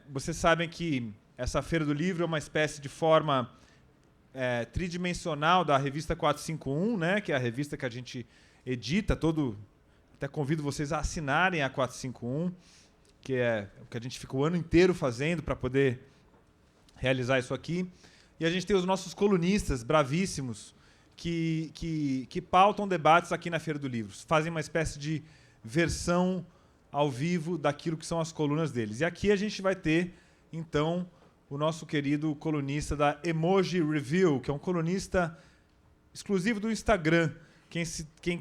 Vocês sabem que essa Feira do Livro é uma espécie de forma tridimensional da revista 451, né, que é a revista que a gente edita. Até convido vocês a assinarem a 451, que é o que a gente fica o ano inteiro fazendo para poder realizar isso aqui. E a gente tem os nossos colunistas bravíssimos que pautam debates aqui na Feira do Livro. Fazem uma espécie de versão ao vivo daquilo que são as colunas deles. E aqui a gente vai ter, então, o nosso querido colunista da Emoji Review, que é um colunista exclusivo do Instagram. Quem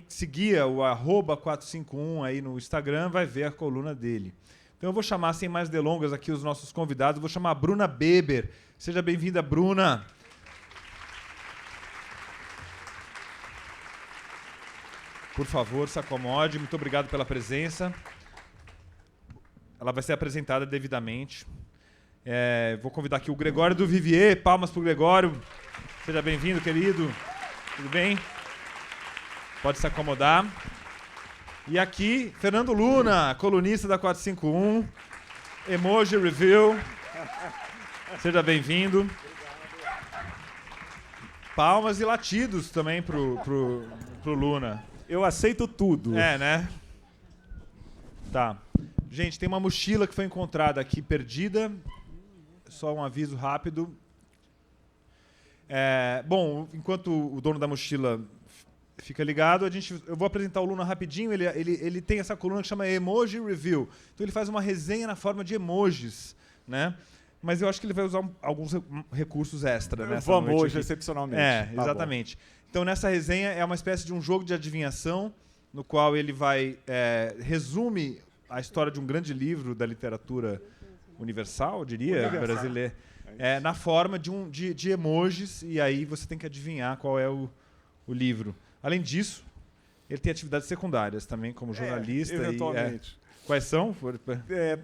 seguia o @451 aí no Instagram vai ver a coluna dele. Então eu vou chamar, sem mais delongas, aqui os nossos convidados. Vou chamar a Bruna Beber. Seja bem-vinda, Bruna. Por favor, se acomode. Muito obrigado pela presença. Ela vai ser apresentada devidamente. Vou convidar aqui o Gregório do Vivier. Palmas para o Gregório. Seja bem-vindo, querido. Tudo bem? Pode se acomodar. E aqui, Fernando Luna, colunista da 451, Emoji Review. Seja bem-vindo. Palmas e latidos também pro Luna. Eu aceito tudo. Né? Tá. Gente, tem uma mochila que foi encontrada aqui perdida. Só um aviso rápido. Bom, enquanto o dono da mochila fica ligado, eu vou apresentar o Luna rapidinho. Ele tem essa coluna que chama Emoji Review. Então ele faz uma resenha na forma de emojis, né? Mas eu acho que ele vai usar alguns recursos extra nessa noite. Vamos hoje, excepcionalmente. Tá, exatamente. Bom. Então nessa resenha é uma espécie de um jogo de adivinhação, no qual ele resume a história de um grande livro da literatura universal, eu diria, brasileira, na forma de emojis, e aí você tem que adivinhar qual é o livro. Além disso, ele tem atividades secundárias também, como jornalista. Eventualmente. Quais são?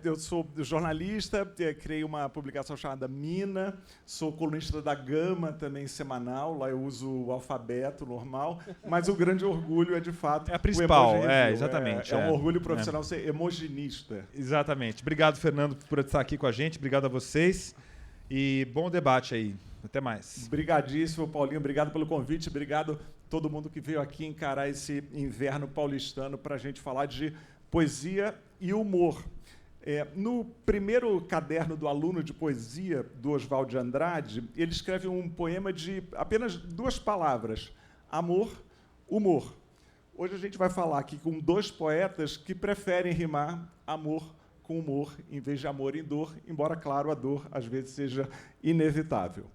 Eu sou jornalista, criei uma publicação chamada Mina, sou colunista da Gama, também semanal, lá eu uso o alfabeto normal, mas o grande orgulho é, de fato, a principal, o Emoji Review. Exatamente. É um orgulho profissional ser emoginista. Exatamente. Obrigado, Fernando, por estar aqui com a gente, obrigado a vocês, e bom debate aí. Até mais. Obrigadíssimo, Paulinho, obrigado pelo convite, obrigado a todo mundo que veio aqui encarar esse inverno paulistano para a gente falar de poesia e humor. No primeiro caderno do aluno de poesia, do Oswald de Andrade, ele escreve um poema de apenas 2 palavras: amor, humor. Hoje a gente vai falar aqui com 2 poetas que preferem rimar amor com humor, em vez de amor e dor, embora, claro, a dor às vezes seja inevitável.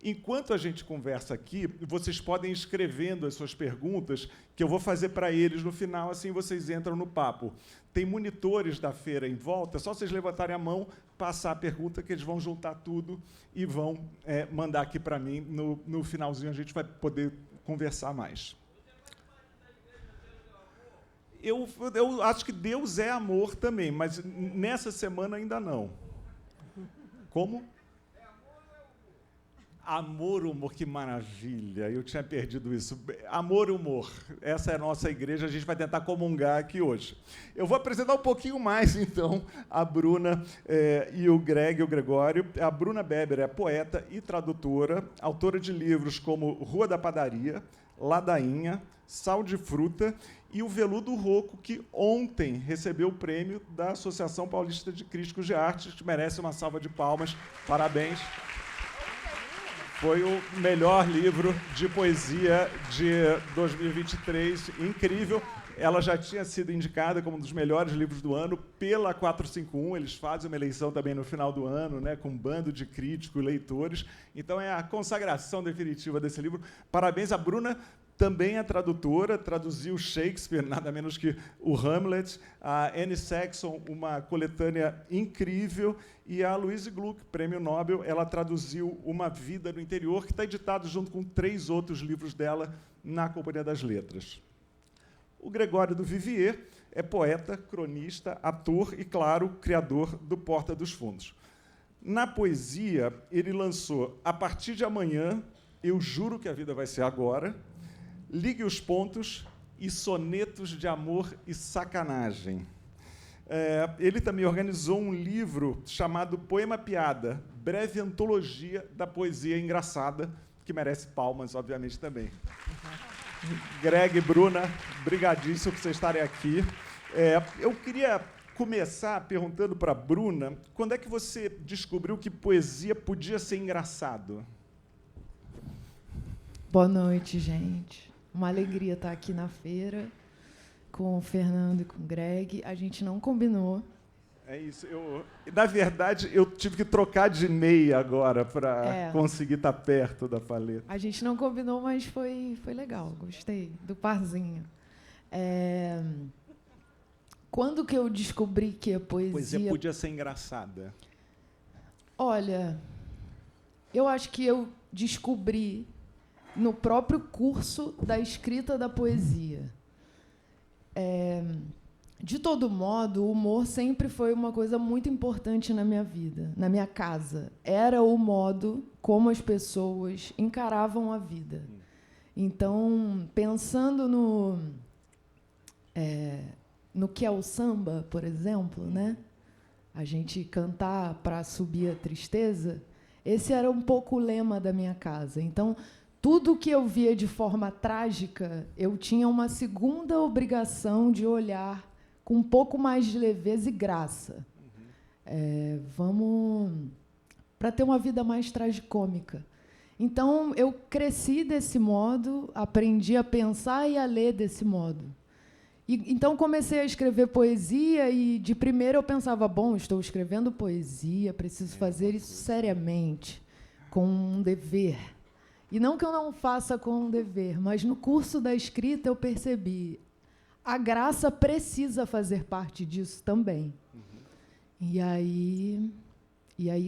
Enquanto a gente conversa aqui, vocês podem ir escrevendo as suas perguntas, que eu vou fazer para eles no final, assim vocês entram no papo. Tem monitores da feira em volta, é só vocês levantarem a mão, passar a pergunta, que eles vão juntar tudo e vão mandar aqui para mim. No finalzinho a gente vai poder conversar mais. Eu acho que Deus é amor também, mas nessa semana ainda não. Como? Amor, humor, que maravilha. Eu tinha perdido isso. Amor, humor. Essa é a nossa igreja, a gente vai tentar comungar aqui hoje. Eu vou apresentar um pouquinho mais, então, a Bruna e o Gregório. A Bruna Beber é poeta e tradutora, autora de livros como Rua da Padaria, Ladainha, Sal de Fruta e o Veludo Roco, que ontem recebeu o prêmio da Associação Paulista de Críticos de Artes, que merece uma salva de palmas. Parabéns. Foi o melhor livro de poesia de 2023, incrível. Ela já tinha sido indicada como um dos melhores livros do ano pela 451. Eles fazem uma eleição também no final do ano, né, com um bando de críticos e leitores. Então, é a consagração definitiva desse livro. Parabéns. A Bruna também é tradutora, traduziu Shakespeare, nada menos que o Hamlet, a Anne Saxon, uma coletânea incrível, e a Louise Gluck, prêmio Nobel, ela traduziu Uma Vida no Interior, que está editado junto com 3 outros livros dela na Companhia das Letras. O Gregório do Vivier é poeta, cronista, ator e, claro, criador do Porta dos Fundos. Na poesia, ele lançou A Partir de Amanhã, Eu Juro que a Vida Vai Ser Agora, Ligue os Pontos e Sonetos de Amor e Sacanagem. Ele também organizou um livro chamado Poema Piada, breve antologia da poesia engraçada, que merece palmas, obviamente, também. Greg, Bruna, brigadíssimo por vocês estarem aqui. Eu queria começar perguntando para a Bruna, quando é que você descobriu que poesia podia ser engraçado? Boa noite, gente. Uma alegria estar aqui na feira com o Fernando e com o Greg. A gente não combinou. É isso. Na verdade, eu tive que trocar de meia agora para conseguir estar perto da paleta. A gente não combinou, mas foi legal. Gostei do parzinho. Quando que eu descobri que a poesia podia ser engraçada? Olha, eu acho que eu descobri no próprio curso da escrita da poesia. De todo modo, o humor sempre foi uma coisa muito importante na minha vida, na minha casa. Era o modo como as pessoas encaravam a vida. Então, pensando no que é o samba, por exemplo, né? A gente cantar para subir a tristeza, esse era um pouco o lema da minha casa. Então, tudo que eu via de forma trágica, eu tinha uma segunda obrigação de olhar com um pouco mais de leveza e graça. Para ter uma vida mais tragicômica. Então, eu cresci desse modo, aprendi a pensar e a ler desse modo. Então, comecei a escrever poesia e, de primeira, eu pensava, bom, estou escrevendo poesia, preciso fazer isso seriamente, com um dever. E não que eu não faça com um dever, mas no curso da escrita eu percebi, a graça precisa fazer parte disso também. E aí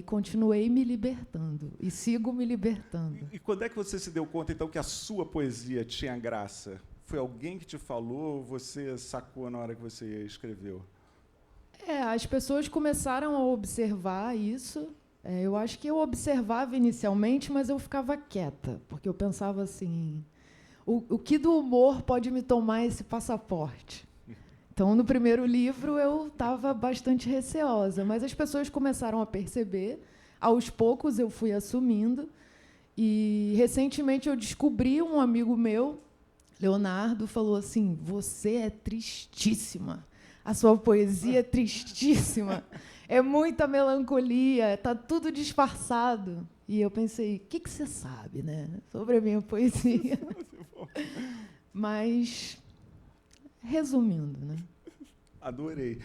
continuei me libertando, e sigo me libertando. E quando é que você se deu conta, então, que a sua poesia tinha graça? Foi alguém que te falou ou você sacou na hora que você escreveu? As pessoas começaram a observar isso. Eu acho que eu observava inicialmente, mas eu ficava quieta, porque eu pensava assim, o que do humor pode me tomar esse passaporte? Então, no primeiro livro, eu estava bastante receosa, mas as pessoas começaram a perceber, aos poucos eu fui assumindo, e recentemente eu descobri, um amigo meu, Leonardo, falou assim, você é tristíssima, a sua poesia é tristíssima, é muita melancolia, está tudo disfarçado. E eu pensei, o que você sabe, né, sobre a minha poesia? Mas, resumindo, né? Adorei.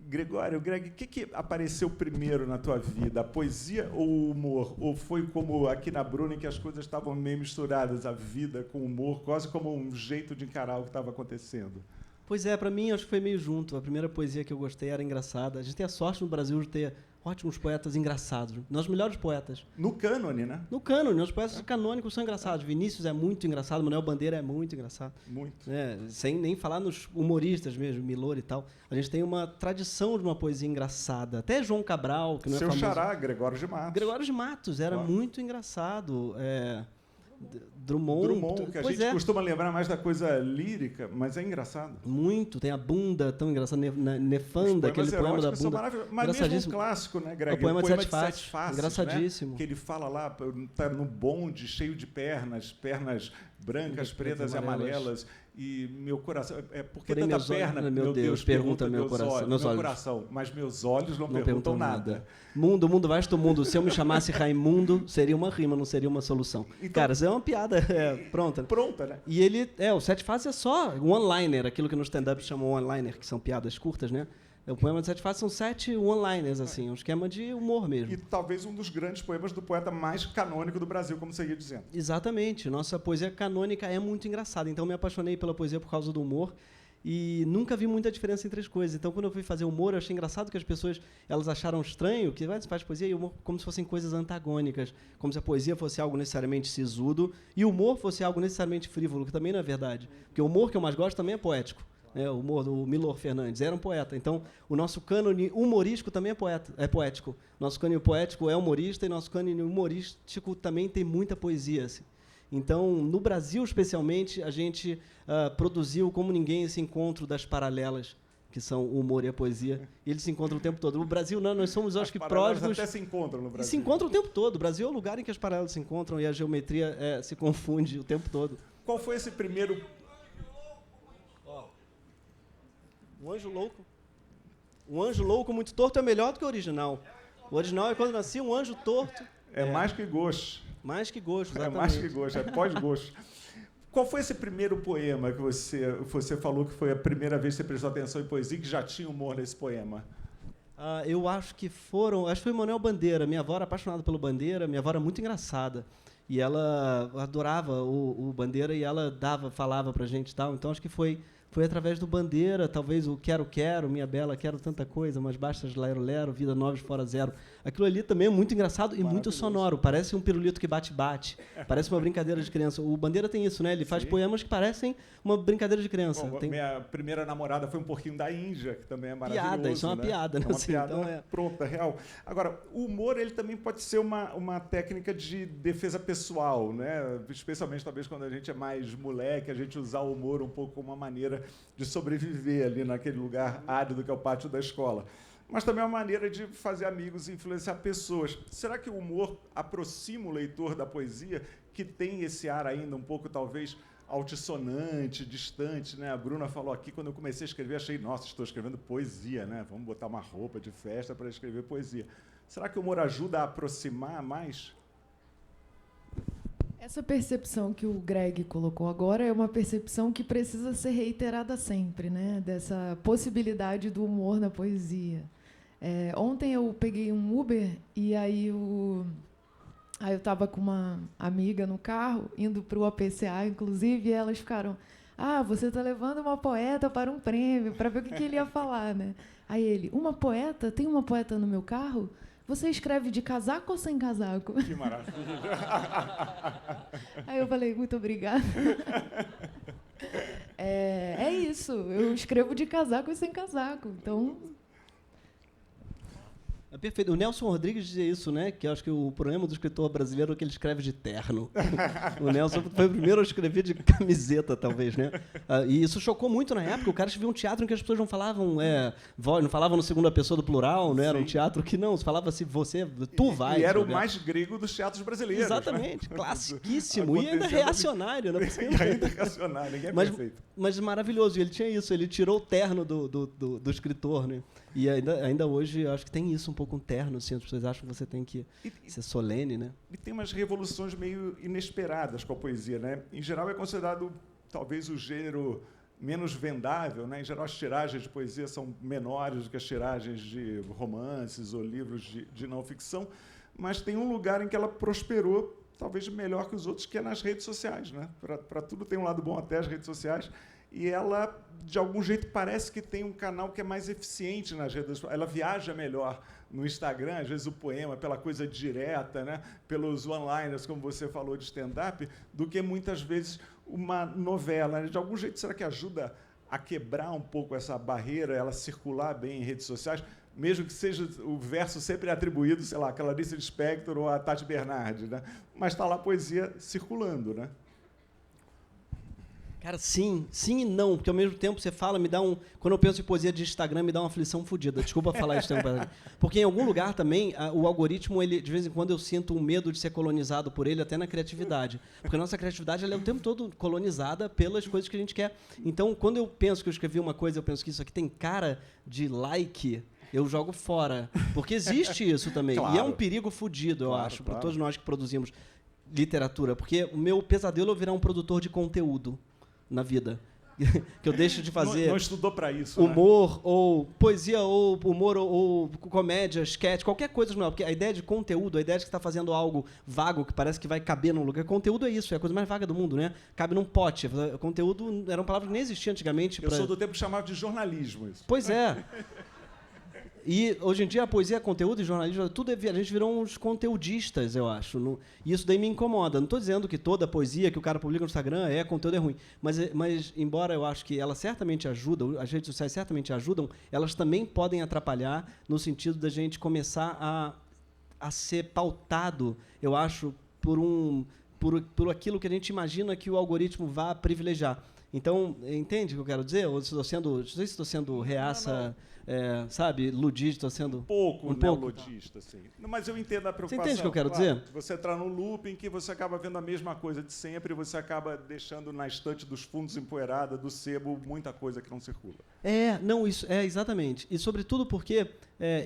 Gregório, Greg, o que apareceu primeiro na tua vida? A poesia ou o humor? Ou foi como aqui na Bruna, em que as coisas estavam meio misturadas, a vida com o humor, quase como um jeito de encarar o que estava acontecendo? Pois é, para mim acho que foi meio junto. A primeira poesia que eu gostei era engraçada. A gente tem a sorte no Brasil de ter ótimos poetas engraçados. Nós melhores poetas. No cânone, né? No cânone. Os poetas canônicos são engraçados. Vinícius é muito engraçado, Manuel Bandeira é muito engraçado. Muito. Sem nem falar nos humoristas mesmo, Milor e tal. A gente tem uma tradição de uma poesia engraçada. Até João Cabral, que não é famoso. Seu xará, Gregório de Matos. Gregório de Matos era muito engraçado. Drummond, que a gente costuma lembrar mais da coisa lírica, mas é engraçado. Muito, tem a bunda tão engraçada, Nefanda, aquele poema da bunda. Mas mesmo um clássico, né, Greg? O poema de Sete Faces, engraçadíssimo. Né? Que ele fala lá, tá no bonde, cheio de pernas brancas, pretas e amarelas. E meu coração... Por que tanta perna? Meu Deus, pergunta meu coração. Meus olhos. Coração, mas meus olhos não perguntam nada. Mundo, vasto mundo. Se eu me chamasse Raimundo, seria uma rima, não seria uma solução. Então, cara, isso é uma piada pronta. Pronta, né? E ele... o Sete Faces é só one-liner, aquilo que no stand-up chamam one-liner, que são piadas curtas, né? O poema de Sete Faces são 7 one-liners, assim, um esquema de humor mesmo. E talvez um dos grandes poemas do poeta mais canônico do Brasil, como você ia dizendo. Exatamente. Nossa poesia canônica é muito engraçada. Então, me apaixonei pela poesia por causa do humor e nunca vi muita diferença entre as coisas. Então, quando eu fui fazer humor, eu achei engraçado que as pessoas elas acharam estranho que você faz poesia e humor como se fossem coisas antagônicas, como se a poesia fosse algo necessariamente sisudo e o humor fosse algo necessariamente frívolo, que também não é verdade. Porque o humor que eu mais gosto também é poético. O humor do Milor Fernandes era um poeta. Então, o nosso cânone humorístico também é poético. Nosso cânone poético é humorista e nosso cânone humorístico também tem muita poesia. Assim. Então, no Brasil, especialmente, a gente produziu como ninguém esse encontro das paralelas, que são o humor e a poesia, e eles se encontram o tempo todo. O Brasil, não, nós somos, acho que, próximos... até se encontram no E Brasil. se encontram o tempo todo. O Brasil é o lugar em que as paralelas se encontram e a geometria se confunde o tempo todo. Qual foi esse primeiro... O Anjo Louco. O Anjo Louco muito torto é melhor do que o original. O original é quando nascia um anjo torto. mais que gosto. Mais que gosto, É exatamente. mais que gosto, é pós-gosto. Qual foi esse primeiro poema que você falou que foi a primeira vez que você prestou atenção em poesia, que já tinha humor nesse poema? Eu acho que foi Manuel Bandeira. Minha avó era apaixonada pelo Bandeira, minha avó era muito engraçada. E ela adorava o Bandeira e ela falava pra gente e tal. Então acho que foi através do Bandeira, talvez o Quero, Quero, Minha Bela, Quero Tanta Coisa, Mas Bastas, Lero, Lero, Vida Nova Fora Zero. Aquilo ali também é muito engraçado e muito sonoro. Parece um pirulito que bate-bate. Parece uma brincadeira de criança. O Bandeira tem isso, né? Ele faz poemas que parecem uma brincadeira de criança. Bom, minha primeira namorada foi um porquinho da Índia, que também é maravilhoso. Piada, isso é uma piada, né? É uma piada Então pronta, real. Agora, o humor ele também pode ser uma técnica de defesa pessoal, né? Especialmente talvez quando a gente é mais moleque, a gente usar o humor um pouco como uma maneira de sobreviver ali naquele lugar árido que é o pátio da escola. Mas também é uma maneira de fazer amigos e influenciar pessoas. Será que o humor aproxima o leitor da poesia, que tem esse ar ainda um pouco, talvez, altissonante, distante, né? A Bruna falou aqui, quando eu comecei a escrever, achei, nossa, estou escrevendo poesia, né? Vamos botar uma roupa de festa para escrever poesia. Será que o humor ajuda a aproximar mais? Essa percepção que o Greg colocou agora é uma percepção que precisa ser reiterada sempre, né? Dessa possibilidade do humor na poesia. Ontem eu peguei um Uber e aí eu estava com uma amiga no carro, indo para o APCA, inclusive, e elas ficaram: você está levando uma poeta para um prêmio, para ver o que ele ia falar, né? Aí ele: uma poeta? Tem uma poeta no meu carro? Você escreve de casaco ou sem casaco? Que maravilha! Aí eu falei: muito obrigada. É isso, eu escrevo de casaco e sem casaco, então... É perfeito. O Nelson Rodrigues dizia isso, né? Que eu acho que o problema do escritor brasileiro é que ele escreve de terno. O Nelson foi o primeiro a escrever de camiseta, talvez, né? E isso chocou muito na época. O cara escrevia um teatro em que as pessoas não falavam no segunda pessoa do plural, né? Era um teatro que não, se falava assim, tu vai. E era o mais grego dos teatros brasileiros. Exatamente, né? classiquíssimo. E ainda reacionário, né? E ainda reacionário, ninguém é perfeito. Mas maravilhoso. E ele tinha isso, ele tirou o terno do escritor, né? E ainda hoje, eu acho que tem isso um pouco um terno, assim, as pessoas acham que você tem que ser solene, né? E tem umas revoluções meio inesperadas com a poesia, né? Em geral, é considerado, talvez, o gênero menos vendável, né? Em geral, as tiragens de poesia são menores do que as tiragens de romances ou livros de não ficção, mas tem um lugar em que ela prosperou, talvez melhor que os outros, que é nas redes sociais, né? Para tudo tem um lado bom, até as redes sociais. E ela, de algum jeito, parece que tem um canal que é mais eficiente nas redes sociais. Ela viaja melhor no Instagram, às vezes o poema, pela coisa direta, né? Pelos one-liners, como você falou, de stand-up, do que, muitas vezes, uma novela. De algum jeito, será que ajuda a quebrar um pouco essa barreira, ela circular bem em redes sociais, mesmo que seja o verso sempre atribuído, sei lá, a Clarice Lispector ou a Tati Bernardi, né? Mas está lá a poesia circulando, né? Cara, sim e não, porque ao mesmo tempo você fala, quando eu penso em poesia de Instagram, me dá uma aflição fodida. Desculpa falar isso. Porque em algum lugar também, o algoritmo, ele, de vez em quando eu sinto um medo de ser colonizado por ele, até na criatividade. Porque a nossa criatividade ela é o tempo todo colonizada pelas coisas que a gente quer. Então, quando eu penso que eu escrevi uma coisa, eu penso que isso aqui tem cara de like, eu jogo fora. Porque existe isso também. Claro. E é um perigo fodido, eu acho, para todos nós que produzimos literatura. Porque o meu pesadelo é virar um produtor de conteúdo na vida. Que eu deixo de fazer... Não estudou para isso, humor, né? ou poesia, ou humor, ou comédia, sketch, qualquer coisa. Porque a ideia de conteúdo, a ideia de que você está fazendo algo vago, que parece que vai caber num lugar. Conteúdo é isso, é a coisa mais vaga do mundo, né? Cabe num pote. Conteúdo era uma palavra que nem existia antigamente. Eu sou do tempo que chamava de jornalismo isso. Pois é. E hoje em dia a poesia é conteúdo e jornalismo, tudo a gente virou uns conteudistas, eu acho. E isso daí me incomoda. Não estou dizendo que toda poesia que o cara publica no Instagram conteúdo é ruim. Mas embora eu acho que ela certamente ajuda, as redes sociais certamente ajudam, elas também podem atrapalhar no sentido da gente começar a ser pautado, eu acho, por aquilo que a gente imagina que o algoritmo vá privilegiar. Então, entende o que eu quero dizer? Ou se estou sendo, não sei se estou sendo reaça, sabe, ludista, estou sendo... Um pouco neologista, assim. Mas eu entendo a preocupação. Você entende o que eu quero dizer? Você entrar num loop em que você acaba vendo a mesma coisa de sempre e você acaba deixando na estante dos fundos empoeirada, do sebo, muita coisa que não circula. Não, isso é exatamente. E sobretudo porque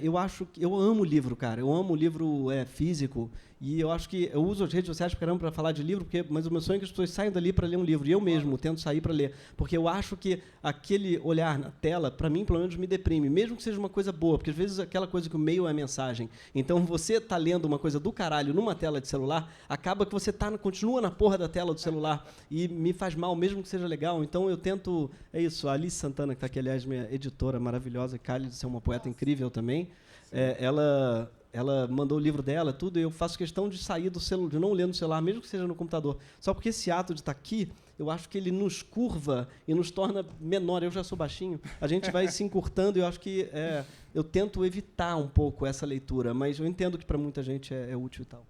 eu acho que eu amo livro, cara. Eu amo livro físico. E eu acho que eu uso as redes sociais para falar de livro, mas o meu sonho é que as pessoas saiam dali para ler um livro. E eu mesmo tento sair para ler. Porque eu acho que aquele olhar na tela, para mim, pelo menos, me deprime. Mesmo que seja uma coisa boa. Porque, às vezes, aquela coisa que o meio é mensagem. Então, você está lendo uma coisa do caralho numa tela de celular, acaba que você continua na porra da tela do celular. E me faz mal, mesmo que seja legal. Então, eu tento... É isso. A Alice Santana, que está aqui, aliás, minha editora maravilhosa, calha de ser uma poeta incrível também. Ela mandou o livro dela, tudo, e eu faço questão de sair do celular, de não ler no celular, mesmo que seja no computador. Só porque esse ato de estar aqui, eu acho que ele nos curva e nos torna menor. Eu já sou baixinho, a gente vai se encurtando, e eu acho que eu tento evitar um pouco essa leitura, mas eu entendo que para muita gente é útil e tal.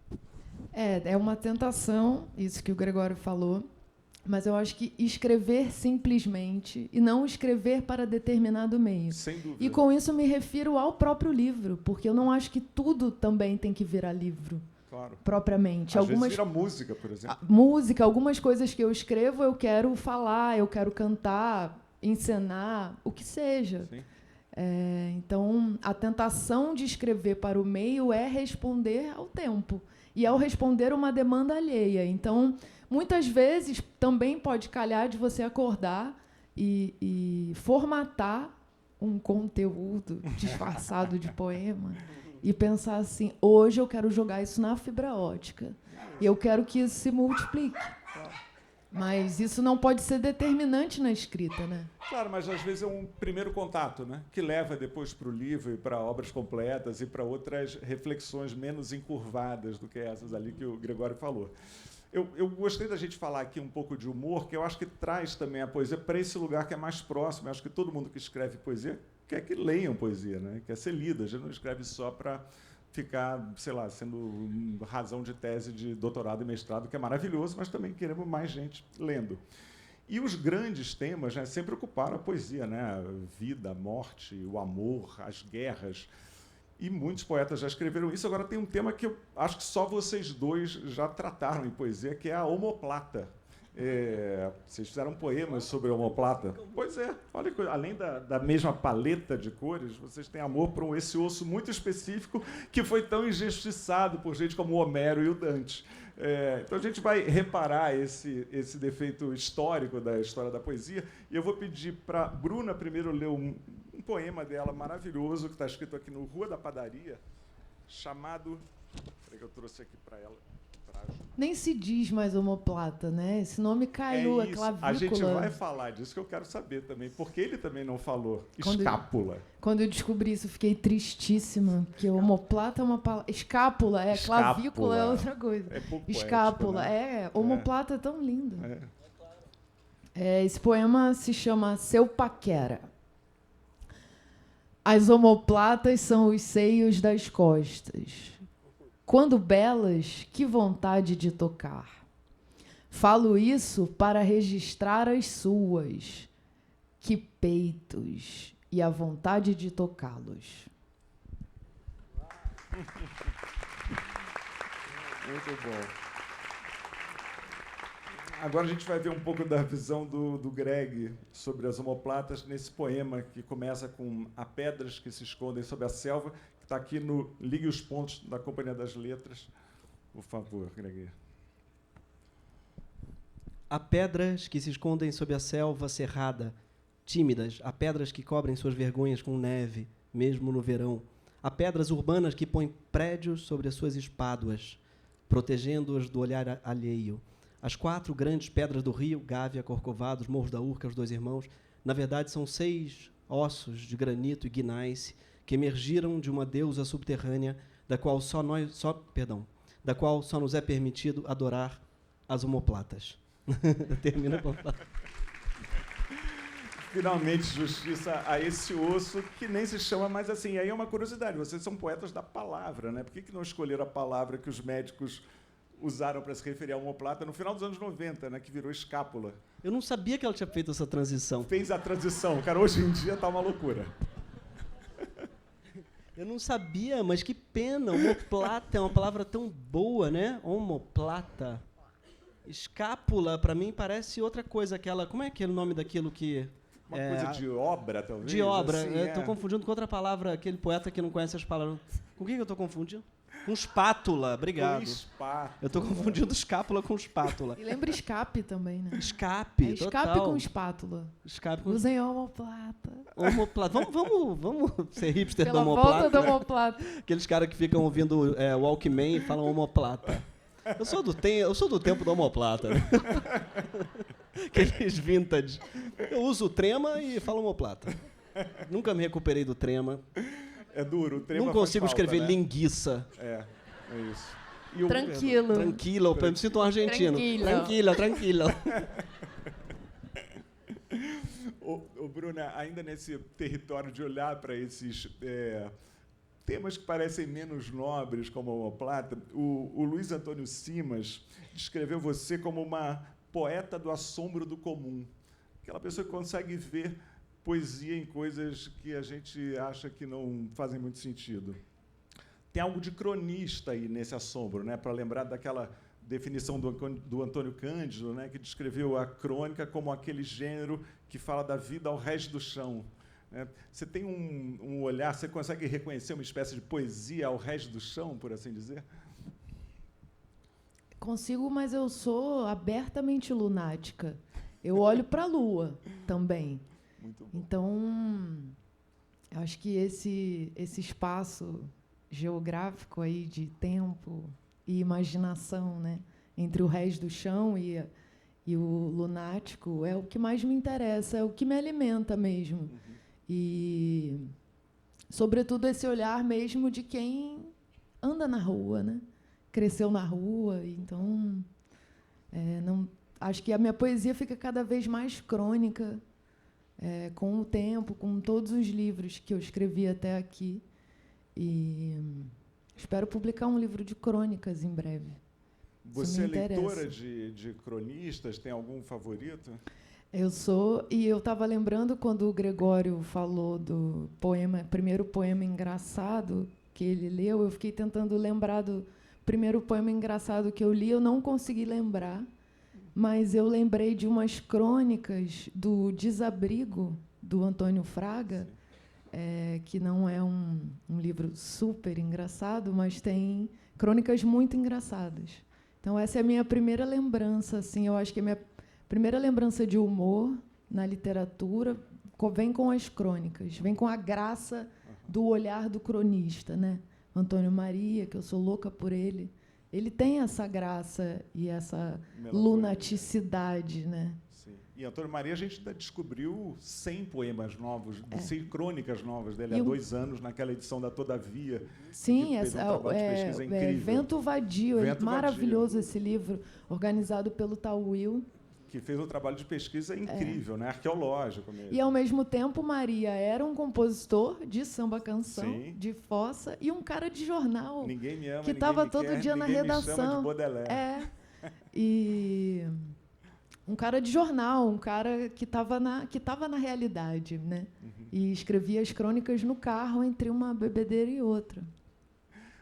É uma tentação, isso que o Gregório falou, mas eu acho que escrever simplesmente e não escrever para determinado meio. Sem dúvida. E com isso me refiro ao próprio livro, porque eu não acho que tudo também tem que virar livro. Claro. Propriamente. Às vezes vira música, por exemplo. Música, algumas coisas que eu escrevo, eu quero falar, eu quero cantar, encenar, o que seja. Sim. Então, a tentação de escrever para o meio é responder ao tempo. E ao responder uma demanda alheia. Então, muitas vezes, também pode calhar de você acordar e formatar um conteúdo disfarçado de poema e pensar assim, hoje eu quero jogar isso na fibra ótica. E eu quero que isso se multiplique. Mas isso não pode ser determinante na escrita, né? Claro, mas às vezes é um primeiro contato, né? Que leva depois para o livro e para obras completas e para outras reflexões menos encurvadas do que essas ali que o Gregório falou. Eu gostei da gente falar aqui um pouco de humor, que eu acho que traz também a poesia para esse lugar que é mais próximo. Eu acho que todo mundo que escreve poesia quer que leiam poesia, né? Quer ser lida. A gente não escreve só para ficar, sei lá, sendo razão de tese de doutorado e mestrado, que é maravilhoso, mas também queremos mais gente lendo. E os grandes temas, né, sempre ocuparam a poesia, né? A vida, a morte, o amor, as guerras. E muitos poetas já escreveram isso. Agora tem um tema que eu acho que só vocês dois já trataram em poesia, que é a omoplata. Vocês fizeram poemas sobre a omoplata? Pois é, olha, além da mesma paleta de cores, vocês têm amor por esse osso muito específico que foi tão injustiçado por gente como o Homero e o Dante. Então a gente vai reparar esse defeito histórico da história da poesia, e eu vou pedir para a Bruna primeiro ler um poema dela maravilhoso, que está escrito aqui no Rua da Padaria, chamado... Peraí que eu trouxe aqui para ela. Nem se diz mais omoplata, né? Esse nome caiu, clavícula. A gente vai falar disso, que eu quero saber também, porque ele também não falou. Escápula. Quando eu descobri isso, eu fiquei tristíssima, porque omoplata é uma palavra... Escápula, clavícula é outra coisa. É pouco escápula, poético, né? Omoplata é tão lindo. Esse poema se chama Seu Paquera. As omoplatas são os seios das costas. Quando belas, que vontade de tocar. Falo isso para registrar as suas. Que peitos e a vontade de tocá-los. Muito bom. Agora a gente vai ver um pouco da visão do Greg sobre as omoplatas nesse poema que começa com Há pedras que se escondem sob a selva, que está aqui no Ligue os Pontos da Companhia das Letras. Por favor, Greg. Há pedras que se escondem sob a selva cerrada, tímidas. Há pedras que cobrem suas vergonhas com neve, mesmo no verão. Há pedras urbanas que põem prédios sobre as suas espáduas, protegendo-as do olhar alheio. As 4 grandes pedras do rio, Gávea, Corcovado, os Morros da Urca, os 2 Irmãos, na verdade são 6 ossos de granito e guinais que emergiram de uma deusa subterrânea da qual só nos é permitido adorar as omoplatas. Termina com Finalmente, justiça a esse osso que nem se chama mais assim. E aí é uma curiosidade, vocês são poetas da palavra, né? Por que não escolheram a palavra que os médicos usaram para se referir à omoplata no final dos anos 90, né, que virou escápula. Eu não sabia que ela tinha feito essa transição. Fez a transição. Cara, hoje em dia tá uma loucura. Eu não sabia, mas que pena. Omoplata é uma palavra tão boa, né? Omoplata. Escápula, para mim, parece outra coisa. Aquela, como é aquele nome daquilo que... Uma coisa de obra, talvez. De obra. Assim, Eu estou confundindo com outra palavra, aquele poeta que não conhece as palavras. Com o que eu estou confundindo? Com espátula, obrigado. Com espátula. Eu estou confundindo escápula com espátula. E lembra escape também, né? Escape, É escape total. com espátula. Escape com Usem omoplata. omoplata. Vamos ser hipster Pela do omoplata. volta da omoplata. Aqueles caras que ficam ouvindo Walkman e falam omoplata. Eu sou do tempo do omoplata. Né? Aqueles vintage. Eu uso o trema e falo omoplata. Nunca me recuperei do trema. É duro, o trema Não faz consigo falta, escrever né? linguiça. É isso. E Tranquilo. Tranquilo, eu me sinto um argentino. Tranquilo. Tranquilo. Ô, Bruna, ainda nesse território de olhar para esses temas que parecem menos nobres, como a omoplata, o Luiz Antônio Simas descreveu você como uma poeta do assombro do comum. Aquela pessoa que consegue ver poesia em coisas que a gente acha que não fazem muito sentido. Tem algo de cronista aí nesse assombro, né? Para lembrar daquela definição do Antônio Cândido, né? Que descreveu a crônica como aquele gênero que fala da vida ao rés do chão. Né? Você tem um olhar, você consegue reconhecer uma espécie de poesia ao rés do chão, por assim dizer? Consigo, mas eu sou abertamente lunática. Eu olho para a lua também. Muito bom. Então, eu acho que esse espaço geográfico aí de tempo e imaginação, né, entre o rés do chão e o lunático é o que mais me interessa, é o que me alimenta mesmo. E, sobretudo, esse olhar mesmo de quem anda na rua, né? Cresceu na rua. Então, não, acho que a minha poesia fica cada vez mais crônica, com o tempo, com todos os livros que eu escrevi até aqui. E espero publicar um livro de crônicas em breve. Você é leitora de cronistas? Tem algum favorito? Eu sou, e eu estava lembrando quando o Gregório falou do primeiro poema engraçado que ele leu, eu fiquei tentando lembrar do primeiro poema engraçado que eu li, eu não consegui lembrar, mas eu lembrei de umas crônicas do Desabrigo, do Antônio Fraga, que não é um livro super engraçado, mas tem crônicas muito engraçadas. Então, essa é a minha primeira lembrança, assim, eu acho que a minha primeira lembrança de humor na literatura vem com as crônicas, vem com a graça do olhar do cronista, né? Antônio Maria, que eu sou louca por ele, ele tem essa graça e essa lunaticidade, né? Sim. E Antônio Maria, a gente ainda descobriu 100 poemas novos, 100 crônicas novas dele há 2 anos, naquela edição da Todavia. Sim, fez um trabalho de pesquisa incrível. Vento Vadio, Vento maravilhoso esse livro, organizado pelo Tal Will. Que fez um trabalho de pesquisa incrível, né? Arqueológico mesmo. E, ao mesmo tempo, Maria era um compositor de samba-canção, Sim. de fossa, e um cara de jornal. Ninguém me ama, que estava todo dia na Me chama redação. de Baudelaire. E um cara de jornal, um cara que estava na realidade, né? E escrevia as crônicas no carro entre uma bebedeira e outra.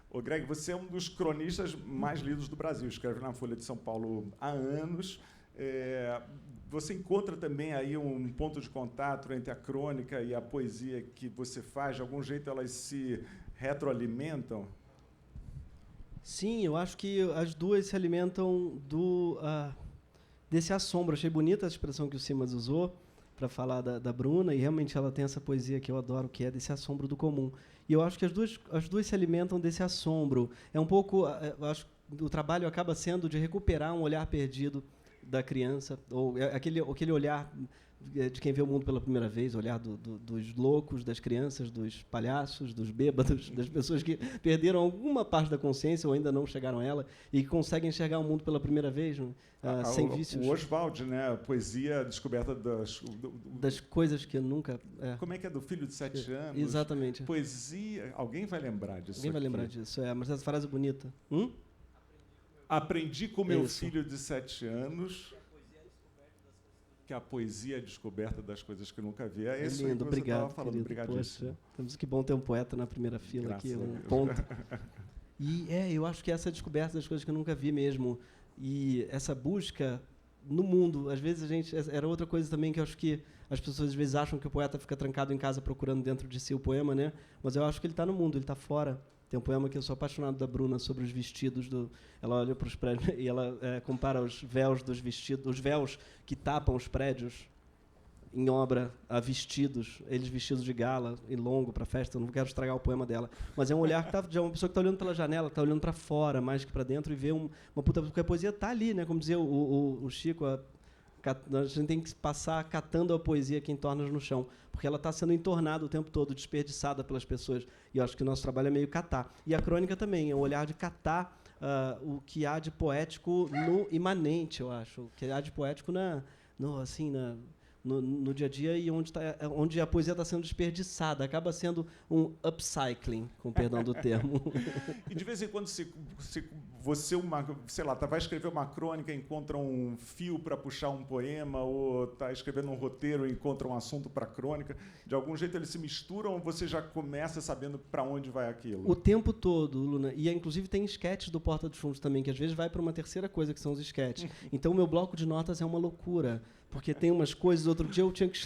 Ô, Greg, você é um dos cronistas mais lidos do Brasil. Escreve na Folha de São Paulo há anos. Você encontra também aí um ponto de contato entre a crônica e a poesia que você faz? De algum jeito elas se retroalimentam? Sim, eu acho que as duas se alimentam desse assombro. Achei bonita a expressão que o Simas usou para falar da Bruna, e realmente ela tem essa poesia que eu adoro, que é desse assombro do comum. E eu acho que as duas se alimentam desse assombro. É um pouco, eu acho que o trabalho acaba sendo de recuperar um olhar perdido da criança, ou aquele olhar de quem vê o mundo pela primeira vez, olhar dos loucos, das crianças, dos palhaços, dos bêbados, das pessoas que perderam alguma parte da consciência ou ainda não chegaram a ela e que conseguem enxergar o mundo pela primeira vez, sem vícios. O Oswald, né? A poesia descoberta das coisas que nunca... Como é que é? Do filho de 7 anos? Exatamente. Poesia... Alguém vai lembrar disso. Alguém vai lembrar disso, mas essa frase é bonita. Aprendi com meu Isso. filho de 7 anos que a poesia é a descoberta das coisas que nunca vi. É isso aí que lindo, você obrigado, estava falando. querido. Obrigadíssimo. Poxa, temos que bom ter um poeta na primeira fila Graças aqui, a um Deus. ponto. E eu acho que essa é a descoberta das coisas que eu nunca vi mesmo. E essa busca no mundo, às vezes era outra coisa também que eu acho que as pessoas às vezes acham que o poeta fica trancado em casa procurando dentro de si o poema, né? Mas eu acho que ele está no mundo, ele está fora. Tem um poema que eu sou apaixonado da Bruna sobre os vestidos ela olha para os prédios e ela compara os véus dos vestidos, os véus que tapam os prédios em obra a vestidos, eles vestidos de gala e longo para festa. Eu não quero estragar o poema dela, mas é um olhar que tá de uma pessoa que está olhando pela janela, está olhando para fora mais que para dentro e vê uma puta, porque a poesia está ali, né? Como dizia o Chico, a gente tem que passar catando a poesia que entorna no chão, porque ela está sendo entornada o tempo todo, desperdiçada pelas pessoas. E eu acho que o nosso trabalho é meio catar. E a crônica também é o olhar de catar o que há de poético no imanente, eu acho, o que há de poético no dia a dia e onde a poesia está sendo desperdiçada, acaba sendo um upcycling, com perdão do termo. E de vez em quando, se você, vai escrever uma crônica, encontra um fio para puxar um poema, ou está escrevendo um roteiro e encontra um assunto para crônica, de algum jeito eles se misturam ou você já começa sabendo para onde vai aquilo? O tempo todo, Luna. E, inclusive, tem esquetes do Porta dos Fundos também, que às vezes vai para uma terceira coisa, que são os esquetes. Então, o meu bloco de notas é uma loucura, porque tem umas coisas. Outro dia eu tinha que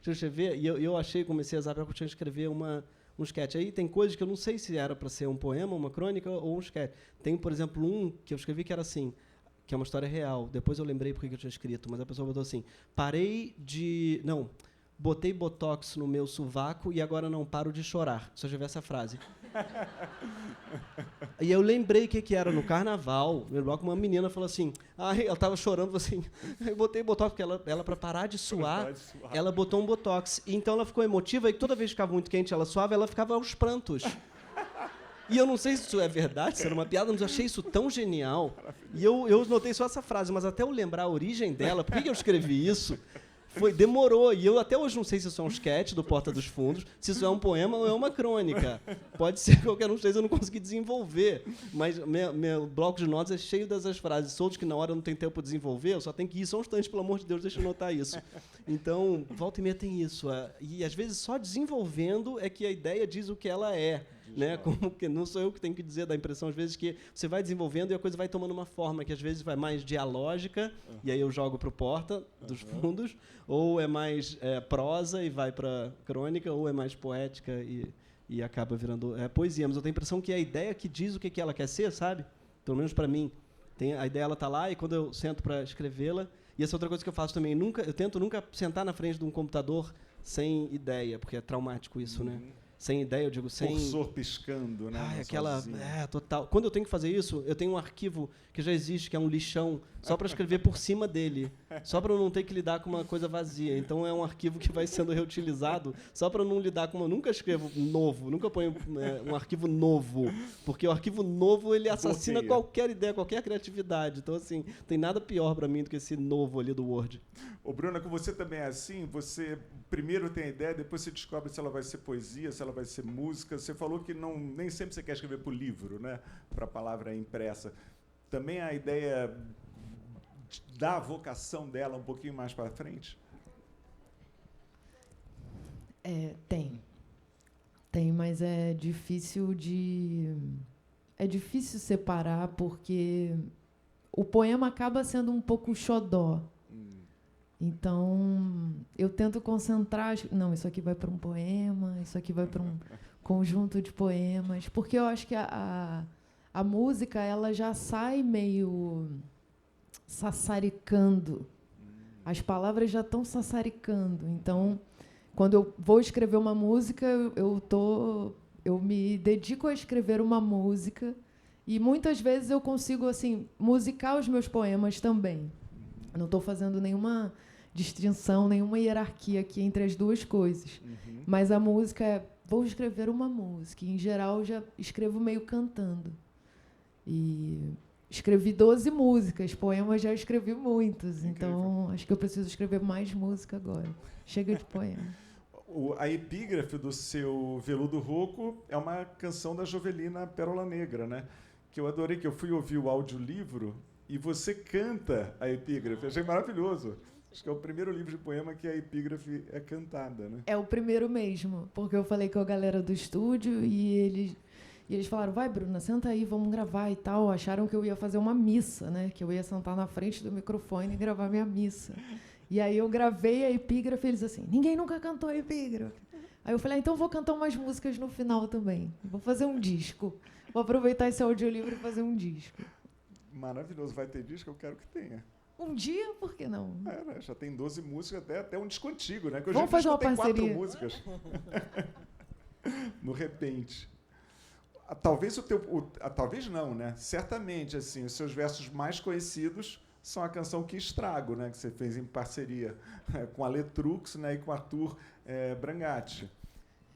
escrever, e eu comecei a zapiar que eu tinha que escrever um sketch. Aí tem coisas que eu não sei se era para ser um poema, uma crônica ou um sketch. Tem, por exemplo, um que eu escrevi que era assim, que é uma história real. Depois eu lembrei porque eu tinha escrito, mas a pessoa botou assim: botei botox no meu sovaco e agora não paro de chorar. Só já vi essa frase. E eu lembrei o que era no carnaval. No bloco, uma menina falou assim, ela estava chorando, falou assim, eu botei botox, porque ela para parar de suar, ela botou um botox. E então ela ficou emotiva e toda vez que ficava muito quente, ela suava, ela ficava aos prantos. E eu não sei se isso é verdade, se era uma piada, mas eu achei isso tão genial. E eu notei só essa frase, mas até eu lembrar a origem dela, por que eu escrevi isso? Demorou, e eu até hoje não sei se isso é um sketch do Porta dos Fundos, se isso é um poema ou é uma crônica. Pode ser qualquer um dos três, eu não consegui desenvolver. Mas meu bloco de notas é cheio dessas frases soltas que na hora eu não tenho tempo de desenvolver, eu só tenho que ir só um instante, pelo amor de Deus, deixa eu notar isso. Então, volta e meia tem isso. E às vezes só desenvolvendo é que a ideia diz o que ela é. Né? Como que não sou eu que tenho que dizer, dá a impressão às vezes que você vai desenvolvendo e a coisa vai tomando uma forma que às vezes vai mais dialógica, e aí eu jogo para o Porta dos Fundos, ou é mais prosa e vai para crônica, ou é mais poética e acaba virando poesia. Mas eu tenho a impressão que é a ideia que diz o que ela quer ser, sabe? Pelo menos para mim. A ideia ela está lá e quando eu sento para escrevê-la, e essa é outra coisa que eu faço também, eu tento nunca sentar na frente de um computador sem ideia, porque é traumático isso, né? Sem ideia, eu digo, sem... Cursor piscando, né? Total. Quando eu tenho que fazer isso, eu tenho um arquivo que já existe, que é um lixão, só para escrever por cima dele, só para eu não ter que lidar com uma coisa vazia. Então, é um arquivo que vai sendo reutilizado, só para eu não lidar com... Eu nunca escrevo novo, nunca ponho um arquivo novo, porque o arquivo novo, ele assassina qualquer ideia, qualquer criatividade. Então, assim, tem nada pior para mim do que esse novo ali do Word. Ô, Bruna, com você também é assim? Você primeiro tem a ideia, depois você descobre se ela vai ser poesia, se ela vai ser música. Você falou que nem sempre você quer escrever para o livro, né? Para a palavra impressa. Também a ideia da vocação dela um pouquinho mais para frente? Tem, mas é difícil separar, porque o poema acaba sendo um pouco xodó. Então, eu tento concentrar... Não, isso aqui vai para um poema, isso aqui vai para um conjunto de poemas, porque eu acho que a música ela já sai meio sassaricando. As palavras já estão sassaricando. Então, quando eu vou escrever uma música, eu me dedico a escrever uma música e muitas vezes eu consigo assim musicar os meus poemas também. Eu não estou fazendo nenhuma distinção, nenhuma hierarquia aqui entre as duas coisas. Mas a música vou escrever uma música. E, em geral, eu já escrevo meio cantando. E escrevi 12 músicas, poemas já escrevi muitos. Incrível. Então, acho que eu preciso escrever mais música agora. Chega de poema. A epígrafe do seu Veludo Rouco é uma canção da Jovelina Pérola Negra, né? que eu adorei, que eu fui ouvir o audiolivro e você canta a epígrafe. Achei maravilhoso. Acho que é o primeiro livro de poema que a epígrafe é cantada, né? É o primeiro mesmo, porque eu falei com a galera do estúdio e eles falaram, vai, Bruna, senta aí, vamos gravar e tal. Acharam que eu ia fazer uma missa, né? Que eu ia sentar na frente do microfone e gravar minha missa. E aí eu gravei a epígrafe e eles assim, ninguém nunca cantou a epígrafe. Aí eu falei, então vou cantar umas músicas no final também. Vou fazer um disco. Vou aproveitar esse audiolivro e fazer um disco. Maravilhoso. Vai ter disco? Eu quero que tenha. Um dia, por que não? Né? Já tem 12 músicas, até um disco antigo, né? Que Vamos fazer uma tem parceria. 4 músicas. No repente. Talvez talvez não, né? Certamente, assim, os seus versos mais conhecidos são a canção Que Estrago, né? Que você fez em parceria com a Letrux, né? E com o Arthur Brangatti.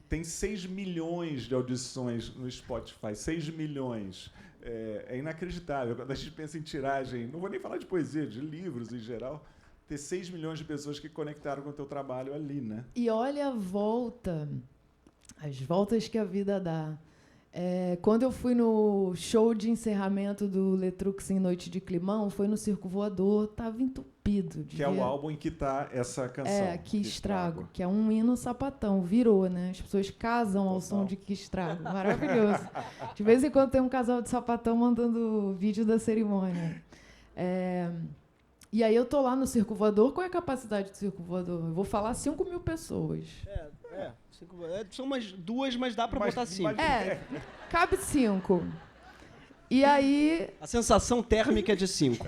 Tem 6 milhões de audições no Spotify. 6 milhões. É inacreditável. Quando a gente pensa em tiragem, não vou nem falar de poesia, de livros em geral, ter 6 milhões de pessoas que conectaram com o teu trabalho ali, né? E olha as voltas que a vida dá. Quando eu fui no show de encerramento do Letrux em Noite de Climão, foi no Circo Voador, estava entupido. Que é o álbum em que está essa canção. Que Estrago, que é um hino sapatão, virou, né? As pessoas casam ao Total. som de Que Estrago, maravilhoso. De vez em quando tem um casal de sapatão mandando vídeo da cerimônia. E aí eu tô lá no Circo Voador, qual é a capacidade do Circo Voador? Eu vou falar 5 mil pessoas. São umas 2, mas dá pra botar 5. Cabe 5. E aí... A sensação térmica é de 5.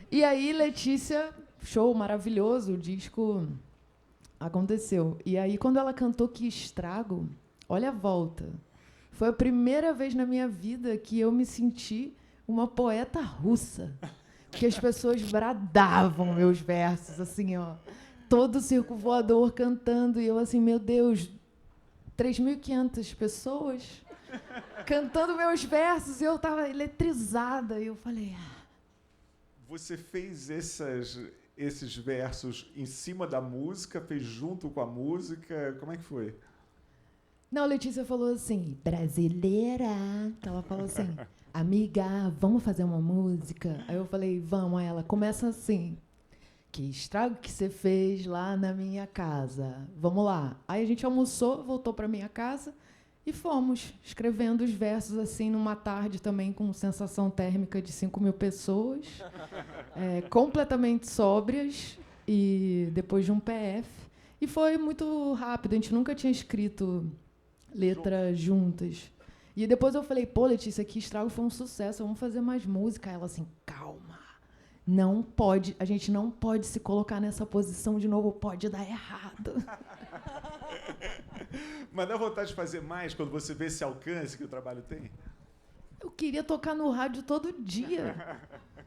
E aí, Letícia, show maravilhoso, o disco aconteceu. E aí, quando ela cantou Que Estrago, olha a volta. Foi a primeira vez na minha vida que eu me senti uma poeta russa. Porque as pessoas bradavam meus versos, assim, ó. Todo o Circo Voador cantando, e eu assim, meu Deus, 3.500 pessoas cantando meus versos, e eu estava eletrizada, e eu falei... Você fez esses versos em cima da música, fez junto com a música, como é que foi? Não, a Letícia falou assim, brasileira, então ela falou assim, amiga, vamos fazer uma música? Aí eu falei, vamos, aí ela começa assim... Que estrago que você fez lá na minha casa. Vamos lá. Aí a gente almoçou, voltou para minha casa e fomos escrevendo os versos assim numa tarde também com sensação térmica de 5 mil pessoas, completamente sóbrias e depois de um PF. E foi muito rápido. A gente nunca tinha escrito letra juntas. E depois eu falei, pô, Letícia, Que Estrago foi um sucesso. Vamos fazer mais música. Aí ela assim, calma. Não pode, a gente não pode se colocar nessa posição de novo, pode dar errado. Mas dá vontade de fazer mais quando você vê esse alcance que o trabalho tem? Eu queria tocar no rádio todo dia,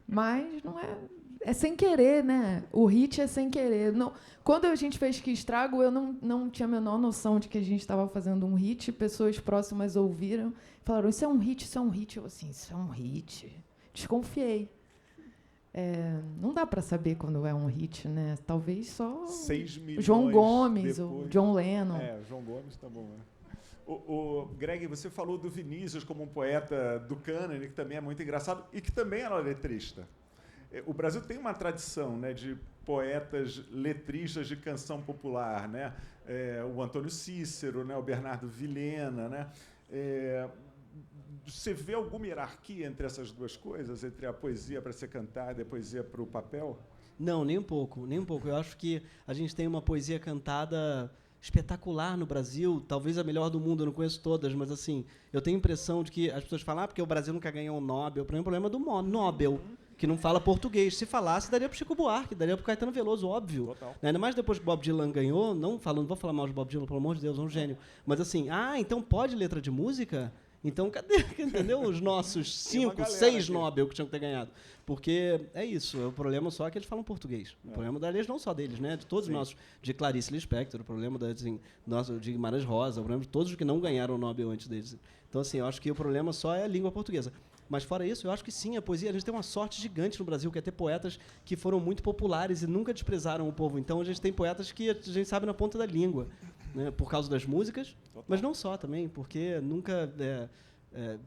mas não é... É sem querer, né? O hit é sem querer. Não, quando a gente fez Que Estrago, eu não tinha a menor noção de que a gente estava fazendo um hit. Pessoas próximas ouviram, falaram, isso é um hit, isso é um hit. Eu assim, isso é um hit. Desconfiei. Não dá para saber quando é um hit, né? Talvez só 6 milhões João Gomes, depois. o John Lennon. João Gomes tá bom. O Greg, você falou do Vinícius como um poeta do cânone, que também é muito engraçado e que também era letrista. O Brasil tem uma tradição, né, de poetas letristas de canção popular, né? O Antônio Cícero, né? O Bernardo Vilhena, né? Você vê alguma hierarquia entre essas duas coisas, entre a poesia para ser cantada e a poesia para o papel? Não, nem um pouco, nem um pouco. Eu acho que a gente tem uma poesia cantada espetacular no Brasil, talvez a melhor do mundo, eu não conheço todas, mas assim, eu tenho a impressão de que as pessoas falam, porque o Brasil nunca ganhou um Nobel. Para mim, o problema é do Nobel, que não fala português. Se falasse, daria para o Chico Buarque, daria para o Caetano Veloso, óbvio. Total. Ainda mais depois que o Bob Dylan ganhou, não vou falar mal de Bob Dylan, pelo amor de Deus, é um gênio. Mas assim, então pode letra de música? Então, cadê, entendeu? Os nossos 5, 6 Nobel que tinham que ter ganhado. Porque é isso, o problema só é que eles falam português. O problema deles, não só deles, né? De todos os nossos, de Clarice Lispector, o problema de Guimarães Rosa, o problema de todos os que não ganharam o Nobel antes deles. Então, assim, eu acho que o problema só é a língua portuguesa. Mas, fora isso, eu acho que sim, a poesia, a gente tem uma sorte gigante no Brasil, que é ter poetas que foram muito populares e nunca desprezaram o povo. Então, a gente tem poetas que a gente sabe na ponta da língua, né? Por causa das músicas, mas não só também, porque nunca...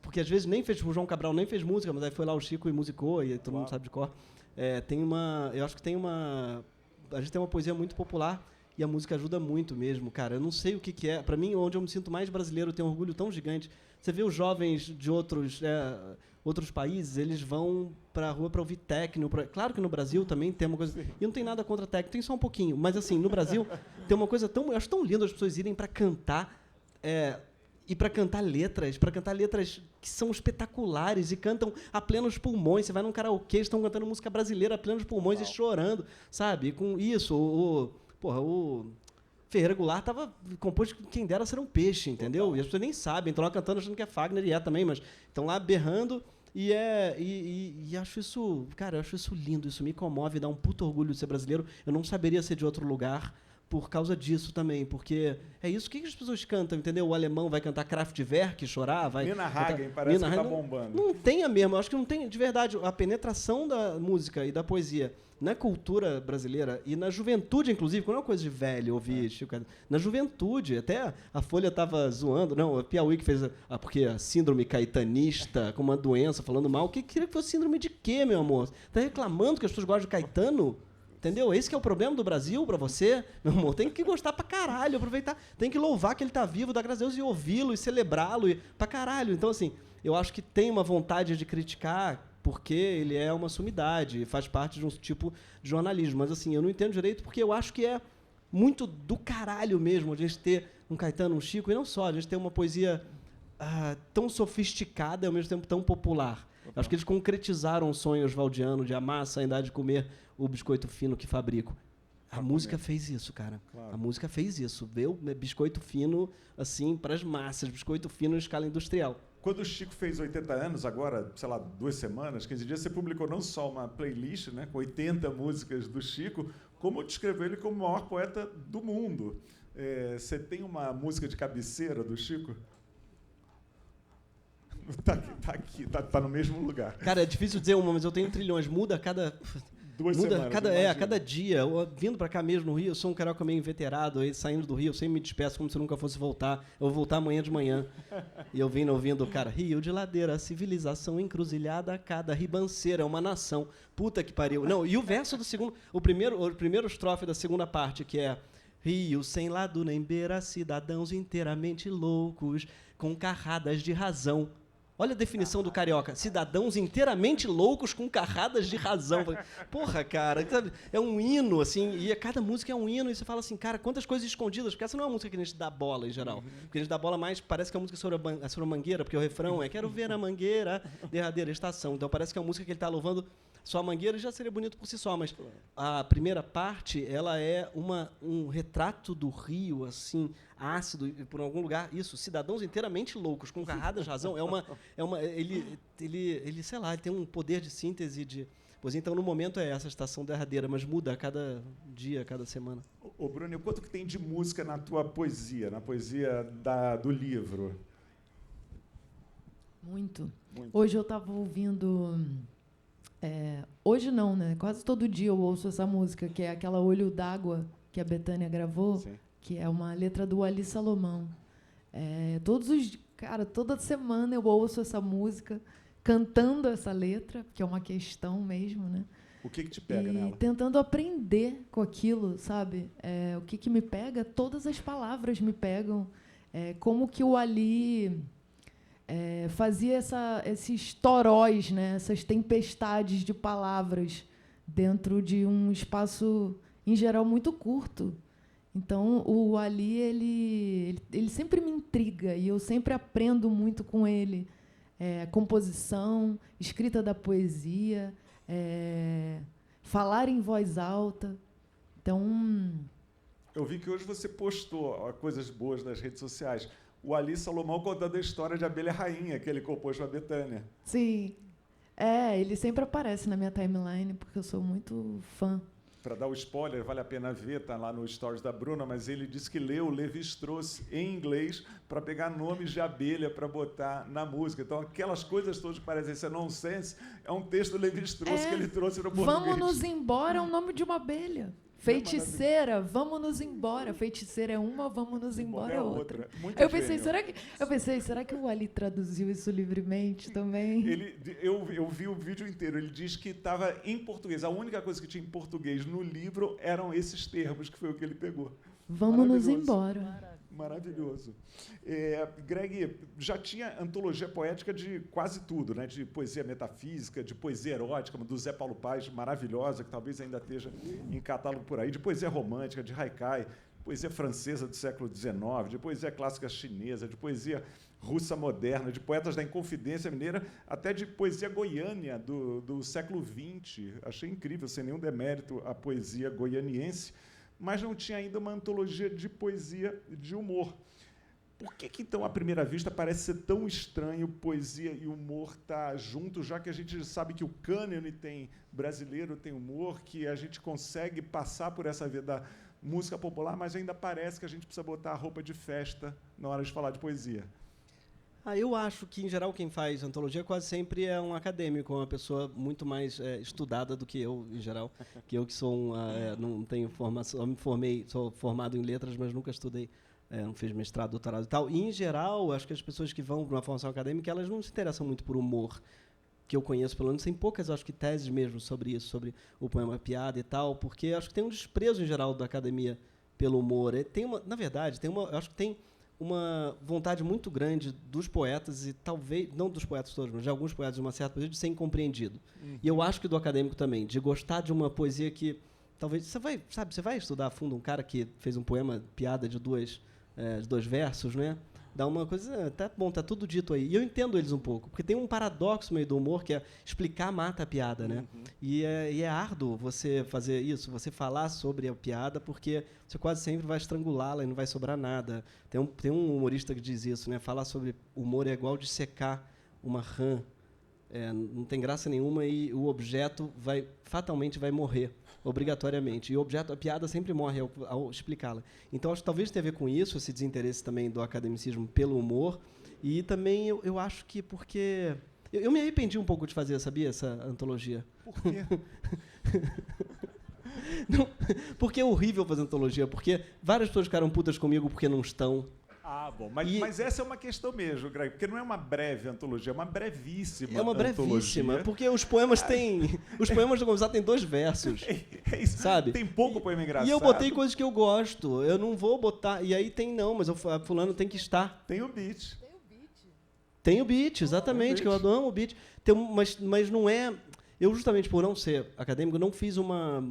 Porque às vezes nem fez, o João Cabral nem fez música, mas aí foi lá o Chico e musicou, e todo mundo sabe de cor. Eu acho que a gente tem uma poesia muito popular e a música ajuda muito mesmo, cara. Eu não sei o que é. Para mim, onde eu me sinto mais brasileiro, eu tenho um orgulho tão gigante. Você vê os jovens de outros países, eles vão para a rua para ouvir techno. Claro que no Brasil também tem uma coisa... E não tem nada contra techno, tem só um pouquinho. Mas, assim, no Brasil tem uma coisa tão... Eu acho tão lindo as pessoas irem para cantar... E para cantar letras que são espetaculares e cantam a plenos pulmões. Você vai num karaokê, estão cantando música brasileira a plenos pulmões e chorando, sabe? Com isso, o Ferreira Goulart estava composto quem dera ser um peixe, entendeu? E as pessoas nem sabem, estão lá cantando achando que é Fagner, e também, mas estão lá berrando e acho isso, cara, eu acho isso lindo, isso me comove, dá um puto orgulho de ser brasileiro. Eu não saberia ser de outro lugar por causa disso também, porque é isso que as pessoas cantam, entendeu? O alemão vai cantar Kraftwerk, chorar, vai... Nina Hagen, parece que tá bombando. Não tem a mesma, eu acho que não tem, de verdade, a penetração da música e da poesia na cultura brasileira e na juventude, inclusive, quando é uma coisa de velho ouvir Chico, na juventude, até a Folha estava zoando, não, a Piauí que fez, porque a síndrome caetanista, como uma doença, falando mal, que queria que fosse síndrome de quê, meu amor? Tá reclamando que as pessoas gostam de Caetano? Entendeu? Esse que é o problema do Brasil pra você, meu amor. Tem que gostar pra caralho, aproveitar. Tem que louvar que ele tá vivo, dar graças a Deus e ouvi-lo e celebrá-lo pra caralho. Então, assim, eu acho que tem uma vontade de criticar porque ele é uma sumidade e faz parte de um tipo de jornalismo. Mas, assim, eu não entendo direito porque eu acho que é muito do caralho mesmo a gente ter um Caetano, um Chico, e não só, a gente ter uma poesia tão sofisticada e, ao mesmo tempo, tão popular. Eu acho que eles concretizaram o sonho oswaldiano de amar a saindade de comer o biscoito fino que fabrico. A música fez isso, cara. Claro. A música fez isso. Veio biscoito fino, assim, para as massas. Biscoito fino em escala industrial. Quando o Chico fez 80 anos, agora, sei lá, 2 semanas, 15 dias, você publicou não só uma playlist, né, com 80 músicas do Chico, como descreveu ele como o maior poeta do mundo. Você tem uma música de cabeceira do Chico? Tá no mesmo lugar. Cara, é difícil dizer uma, mas eu tenho trilhões. Muda a cada... 2 semanas. A cada dia. Vindo para cá mesmo, no Rio, eu sou um carioca meio inveterado, aí, saindo do Rio, eu sempre me despeço como se eu nunca fosse voltar. Eu vou voltar amanhã de manhã. E eu vindo ouvindo, cara, Rio de ladeira, civilização encruzilhada, cada ribanceira é uma nação. Puta que pariu. Não, e o verso do segundo... O primeiro estrofe da segunda parte, que é... Rio sem lado nem beira, cidadãos inteiramente loucos, com carradas de razão. Olha a definição do carioca. Cidadãos inteiramente loucos com carradas de razão. Porra, cara, é um hino, assim, e cada música é um hino, e você fala assim, cara, quantas coisas escondidas, porque essa não é uma música que a gente dá bola, em geral. Porque a gente dá bola mais, parece que é uma música sobre a mangueira, porque o refrão é quero ver a mangueira, derradeira estação. Então parece que é uma música que ele está louvando só a mangueira, e já seria bonito por si só, mas a primeira parte, ela é um retrato do Rio, assim, ácido, por algum lugar, isso, cidadãos inteiramente loucos, com carradas de razão, ele, sei lá, ele tem um poder de síntese de... Pois então, no momento é essa estação derradeira, mas muda a cada dia, a cada semana. Ô Bruno, quanto que tem de música na tua poesia, na poesia do livro? Muito. Hoje eu estava ouvindo... hoje não, né? Quase todo dia eu ouço essa música, que é aquela Olho d'Água que a Bethânia gravou. Sim. Que é uma letra do Ali Salomão. Toda semana eu ouço essa música, cantando essa letra, que é uma questão mesmo, né? O que te pega nela? Tentando aprender com aquilo, sabe? O que me pega? Todas as palavras me pegam. Como que o Ali fazia esses toróis, né? Essas tempestades de palavras dentro de um espaço, em geral, muito curto. Então, o Ali, ele sempre me intriga e eu sempre aprendo muito com ele. Composição, escrita da poesia, falar em voz alta. Então... Eu vi que hoje você postou coisas boas nas redes sociais. O Ali Salomão contando a história de Abelha Rainha, que ele compôs para a Bethânia. Sim. Ele sempre aparece na minha timeline, porque eu sou muito fã. Para dar o spoiler, vale a pena ver, está lá no Stories da Bruna, mas ele disse que leu o Levi-Strauss em inglês para pegar nomes de abelha para botar na música. Então, aquelas coisas todas que parecem ser nonsense, é um texto do Levi-Strauss que ele trouxe no português. Vamos-nos embora é o nome de uma abelha. Feiticeira, vamos nos embora. Feiticeira é uma, vamos nos embora é outra. Eu pensei, será que o Ali traduziu isso livremente também? Eu vi o vídeo inteiro. Ele diz que estava em português. A única coisa que tinha em português no livro eram esses termos, que foi o que ele pegou. Vamos nos embora. Maravilhoso. Greg, já tinha antologia poética de quase tudo, né? De poesia metafísica, de poesia erótica, do Zé Paulo Paes, maravilhosa, que talvez ainda esteja em catálogo por aí, de poesia romântica, de haikai, poesia francesa do século XIX, de poesia clássica chinesa, de poesia russa moderna, de poetas da Inconfidência Mineira, até de poesia goiânia do século XX. Achei incrível, sem nenhum demérito, a poesia goianiense, mas não tinha ainda uma antologia de poesia de humor. Por que, então, à primeira vista, parece ser tão estranho poesia e humor estar juntos, já que a gente sabe que o cânone brasileiro tem humor, que a gente consegue passar por essa via da música popular, mas ainda parece que a gente precisa botar a roupa de festa na hora de falar de poesia? Eu acho que, em geral, quem faz antologia quase sempre é um acadêmico, uma pessoa muito mais estudada do que eu, em geral. Que eu que sou não tenho formação, eu me formei, sou formado em letras, mas nunca estudei, não fiz mestrado, doutorado e tal. E, em geral, acho que as pessoas que vão para uma formação acadêmica, elas não se interessam muito por humor, que eu conheço, pelo menos, tem poucas, acho que, teses mesmo sobre isso, sobre o poema piada e tal, porque acho que tem um desprezo, em geral, da academia pelo humor. Na verdade, eu acho que tem uma vontade muito grande dos poetas, e talvez, não dos poetas todos, mas de alguns poetas de uma certa poesia, de ser incompreendido. E eu acho que do acadêmico também, de gostar de uma poesia que, talvez, você vai estudar a fundo um cara que fez um poema, piada de dois versos, né? Dá uma coisa, tá bom, tá tudo dito aí. E eu entendo eles um pouco, porque tem um paradoxo meio do humor, que é explicar mata a piada, né? E é árduo você fazer isso, você falar sobre a piada, porque você quase sempre vai estrangulá-la e não vai sobrar nada. Tem um humorista que diz isso, né? Falar sobre humor é igual de secar uma rã. Não tem graça nenhuma e o objeto fatalmente vai morrer, obrigatoriamente. E a piada sempre morre ao explicá-la. Então, acho que talvez tenha a ver com isso, esse desinteresse também do academicismo pelo humor. E também eu acho que porque... Eu me arrependi um pouco de fazer, sabia, essa antologia. Por quê? Não, porque é horrível fazer antologia, porque várias pessoas ficaram putas comigo porque não estão. Bom, mas essa é uma questão mesmo, Greg, porque não é uma breve antologia, é uma brevíssima antologia. É uma brevíssima, porque os poemas têm... Os poemas do Gonzaga têm 2 versos, isso, sabe? Tem pouco poema engraçado. E eu botei coisas que eu gosto, eu não vou botar... E aí mas fulano tem que estar. Tem o beat. Tem o beat, exatamente, que eu amo o beat. Mas não é... Eu, justamente por não ser acadêmico, não fiz uma...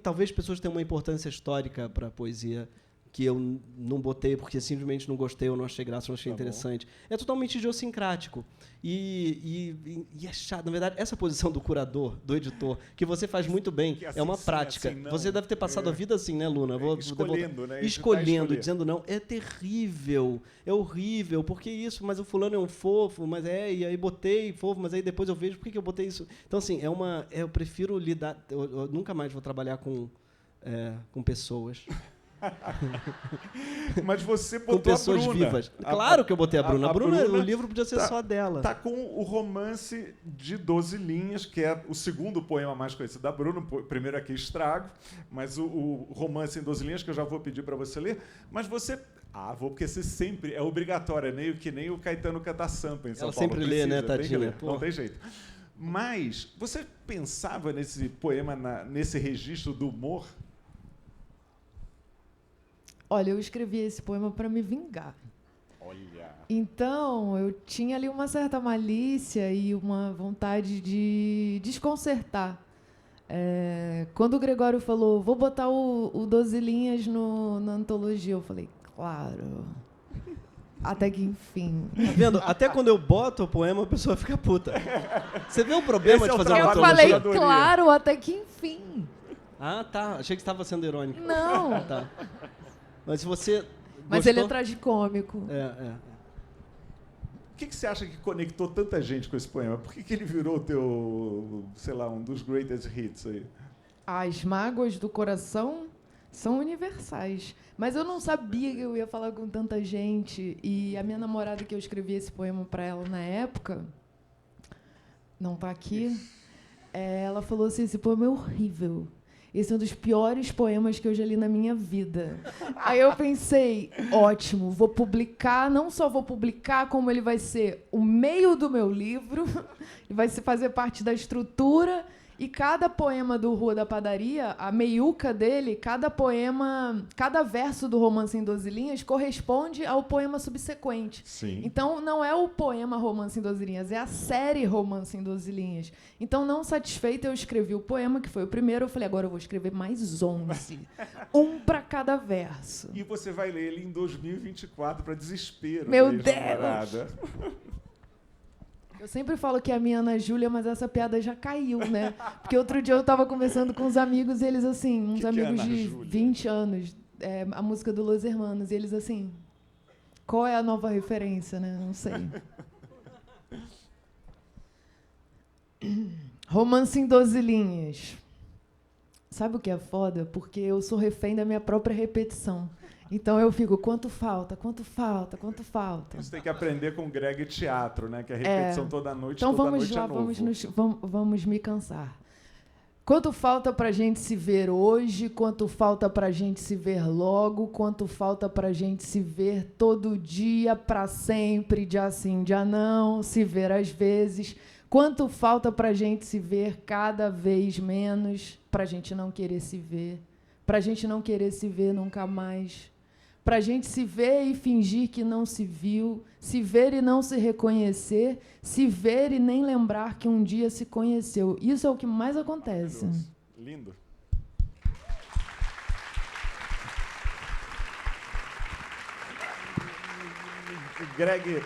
Talvez pessoas tenham uma importância histórica para a poesia que eu não botei porque simplesmente não gostei, ou não achei graça, não achei interessante. É totalmente idiosincrático. E é chato. Na verdade, essa posição do curador, do editor, que você faz muito bem, assim, é uma prática. Assim, você deve ter passado a vida assim, né, Luna? Escolhendo, né? Escolhendo, dizendo não. É terrível. É horrível. Por que isso? Mas o fulano é um fofo, mas e aí botei fofo, mas aí depois eu vejo por que eu botei isso. Então, assim, eu prefiro lidar... Eu nunca mais vou trabalhar com pessoas. Mas você botou com pessoas a Bruna. Vivas. Claro que eu botei a Bruna. A Bruna, o livro podia ser só dela. Tá com o romance de 12 linhas, que é o segundo poema mais conhecido da Bruna. O primeiro aqui Estrago, mas o romance em 12 linhas, que eu já vou pedir para você ler. Mas você... porque você sempre... É obrigatório, é meio que nem o Caetano cantar sampa em São Paulo. Ela sempre lê, né, tadinha? Não tem jeito. Mas você pensava nesse poema, nesse registro do humor? Olha, eu escrevi esse poema para me vingar. Olha. Então, eu tinha ali uma certa malícia e uma vontade de desconcertar. Quando o Gregório falou, vou botar o 12 linhas na antologia, eu falei, claro. Até que enfim. Tá vendo? Até quando eu boto o poema, a pessoa fica puta. Você vê o problema de fazer uma antologia? Eu falei, claro, até que enfim. Tá. Achei que você estava sendo irônico. Não. Tá. Mas se você Mas ele é tragicômico. O que você acha que conectou tanta gente com esse poema? Por que ele virou teu, sei lá, um dos greatest hits aí? As mágoas do coração são universais. Mas eu não sabia que eu ia falar com tanta gente. E a minha namorada, que eu escrevi esse poema para ela na época, não está aqui, ela falou assim, esse poema é horrível. esse é um dos piores poemas que eu já li na minha vida. Aí eu pensei, ótimo, vou publicar, não só vou publicar, como ele vai ser o meio do meu livro, e vai fazer parte da estrutura, e cada poema do Rua da Padaria, a meiuca dele, cada poema, cada verso do Romance em 12 Linhas corresponde ao poema subsequente. Sim. Então, não é o poema Romance em 12 Linhas, é a série Romance em 12 Linhas. Então, não satisfeita, eu escrevi o poema, que foi o primeiro. Eu falei, agora eu vou escrever mais 11. Um para cada verso. E você vai ler ele em 2024, para desespero. Meu da Deus! ex-namorada. Eu sempre falo que é a minha Ana Júlia, mas essa piada já caiu, né? Porque outro dia eu estava conversando com uns amigos, e eles assim, uns Que amigos é Ana de Júlia? 20 anos, a música do Los Hermanos, e eles assim, qual é a nova referência, né? Não sei. Romance em 12 Linhas. Sabe o que é foda? Porque eu sou refém da minha própria repetição. Então eu fico, quanto falta, quanto falta, quanto falta. Você tem que aprender com o Greg teatro, né? Que é repetição toda noite, então toda vamos noite lá, é novo. vamos me cansar. Quanto falta para a gente se ver hoje, quanto falta para a gente se ver logo, quanto falta para a gente se ver todo dia, para sempre, dia sim, dia não, se ver às vezes. Quanto falta para a gente se ver cada vez menos, para a gente não querer se ver, para a gente não querer se ver nunca mais. Para a gente se ver e fingir que não se viu, se ver e não se reconhecer, se ver e nem lembrar que um dia se conheceu. Isso é o que mais acontece. Lindo. Greg,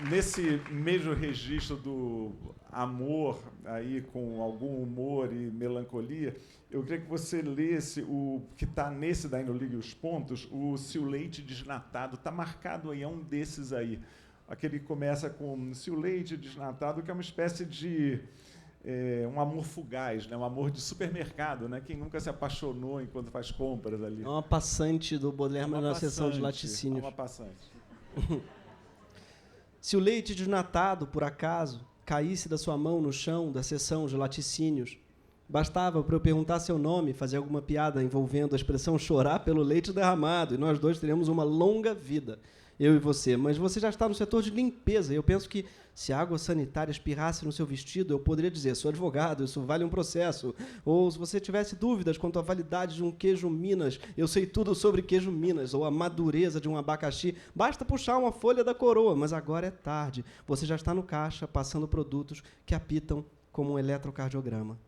nesse mesmo registro do amor, aí com algum humor e melancolia, eu queria que você lesse o que está nesse daí no Ligue os Pontos, o Se o Leite Desnatado. Está marcado aí, é um desses aí. Aquele que começa com Se o Leite Desnatado, que é uma espécie de um amor fugaz, né? Um amor de supermercado, né? Quem nunca se apaixonou enquanto faz compras ali? É uma passante do Baudelaire na seção de laticínios. É uma passante. Se o leite desnatado, por acaso, caísse da sua mão no chão da seção de laticínios, bastava para eu perguntar seu nome, fazer alguma piada envolvendo a expressão chorar pelo leite derramado, e nós dois teríamos uma longa vida, eu e você. Mas você já está no setor de limpeza, e eu penso que se a água sanitária espirrasse no seu vestido, eu poderia dizer, sou advogado, isso vale um processo. Ou se você tivesse dúvidas quanto à validade de um queijo Minas, eu sei tudo sobre queijo Minas, ou a madureza de um abacaxi, basta puxar uma folha da coroa, mas agora é tarde. Você já está no caixa, passando produtos que apitam como um eletrocardiograma.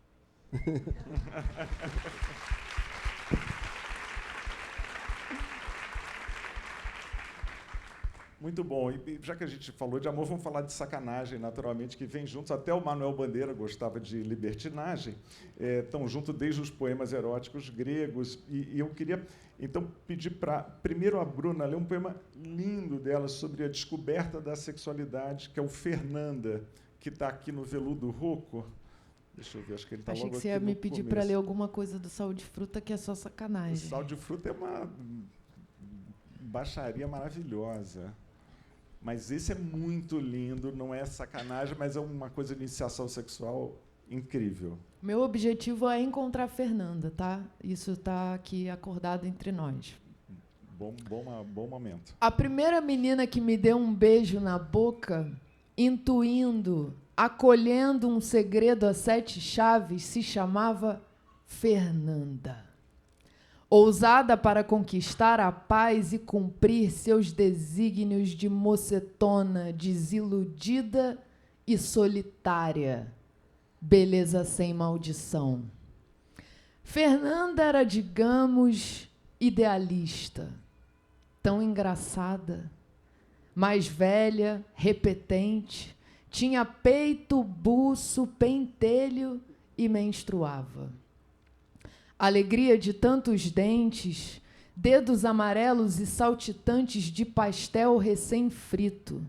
Muito bom. E já que a gente falou de amor, vamos falar de sacanagem, naturalmente, que vem juntos. Até o Manuel Bandeira gostava de libertinagem. Estão juntos desde os poemas eróticos gregos. E eu queria, então, pedir para, primeiro, a Bruna ler um poema lindo dela sobre a descoberta da sexualidade, que é o Fernanda, que está aqui no Veludo Rocco. Deixa eu ver, acho que ele está logo aqui no Achei que você ia me pedir começo. para ler alguma coisa do Sal de Fruta, que é só O sacanagem. Sal de Fruta é uma baixaria maravilhosa. Mas esse é muito lindo, não é sacanagem, mas é uma coisa de iniciação sexual incrível. Meu objetivo é encontrar a Fernanda, tá? Isso está aqui acordado entre nós. Bom momento. A primeira menina que me deu um beijo na boca, intuindo, acolhendo um segredo a 7 chaves, se chamava Fernanda. Ousada para conquistar a paz e cumprir seus desígnios de mocetona, desiludida e solitária, beleza sem maldição. Fernanda era, digamos, idealista, tão engraçada, mais velha, repetente, tinha peito, buço, pentelho e menstruava. Alegria de tantos dentes, dedos amarelos e saltitantes de pastel recém-frito,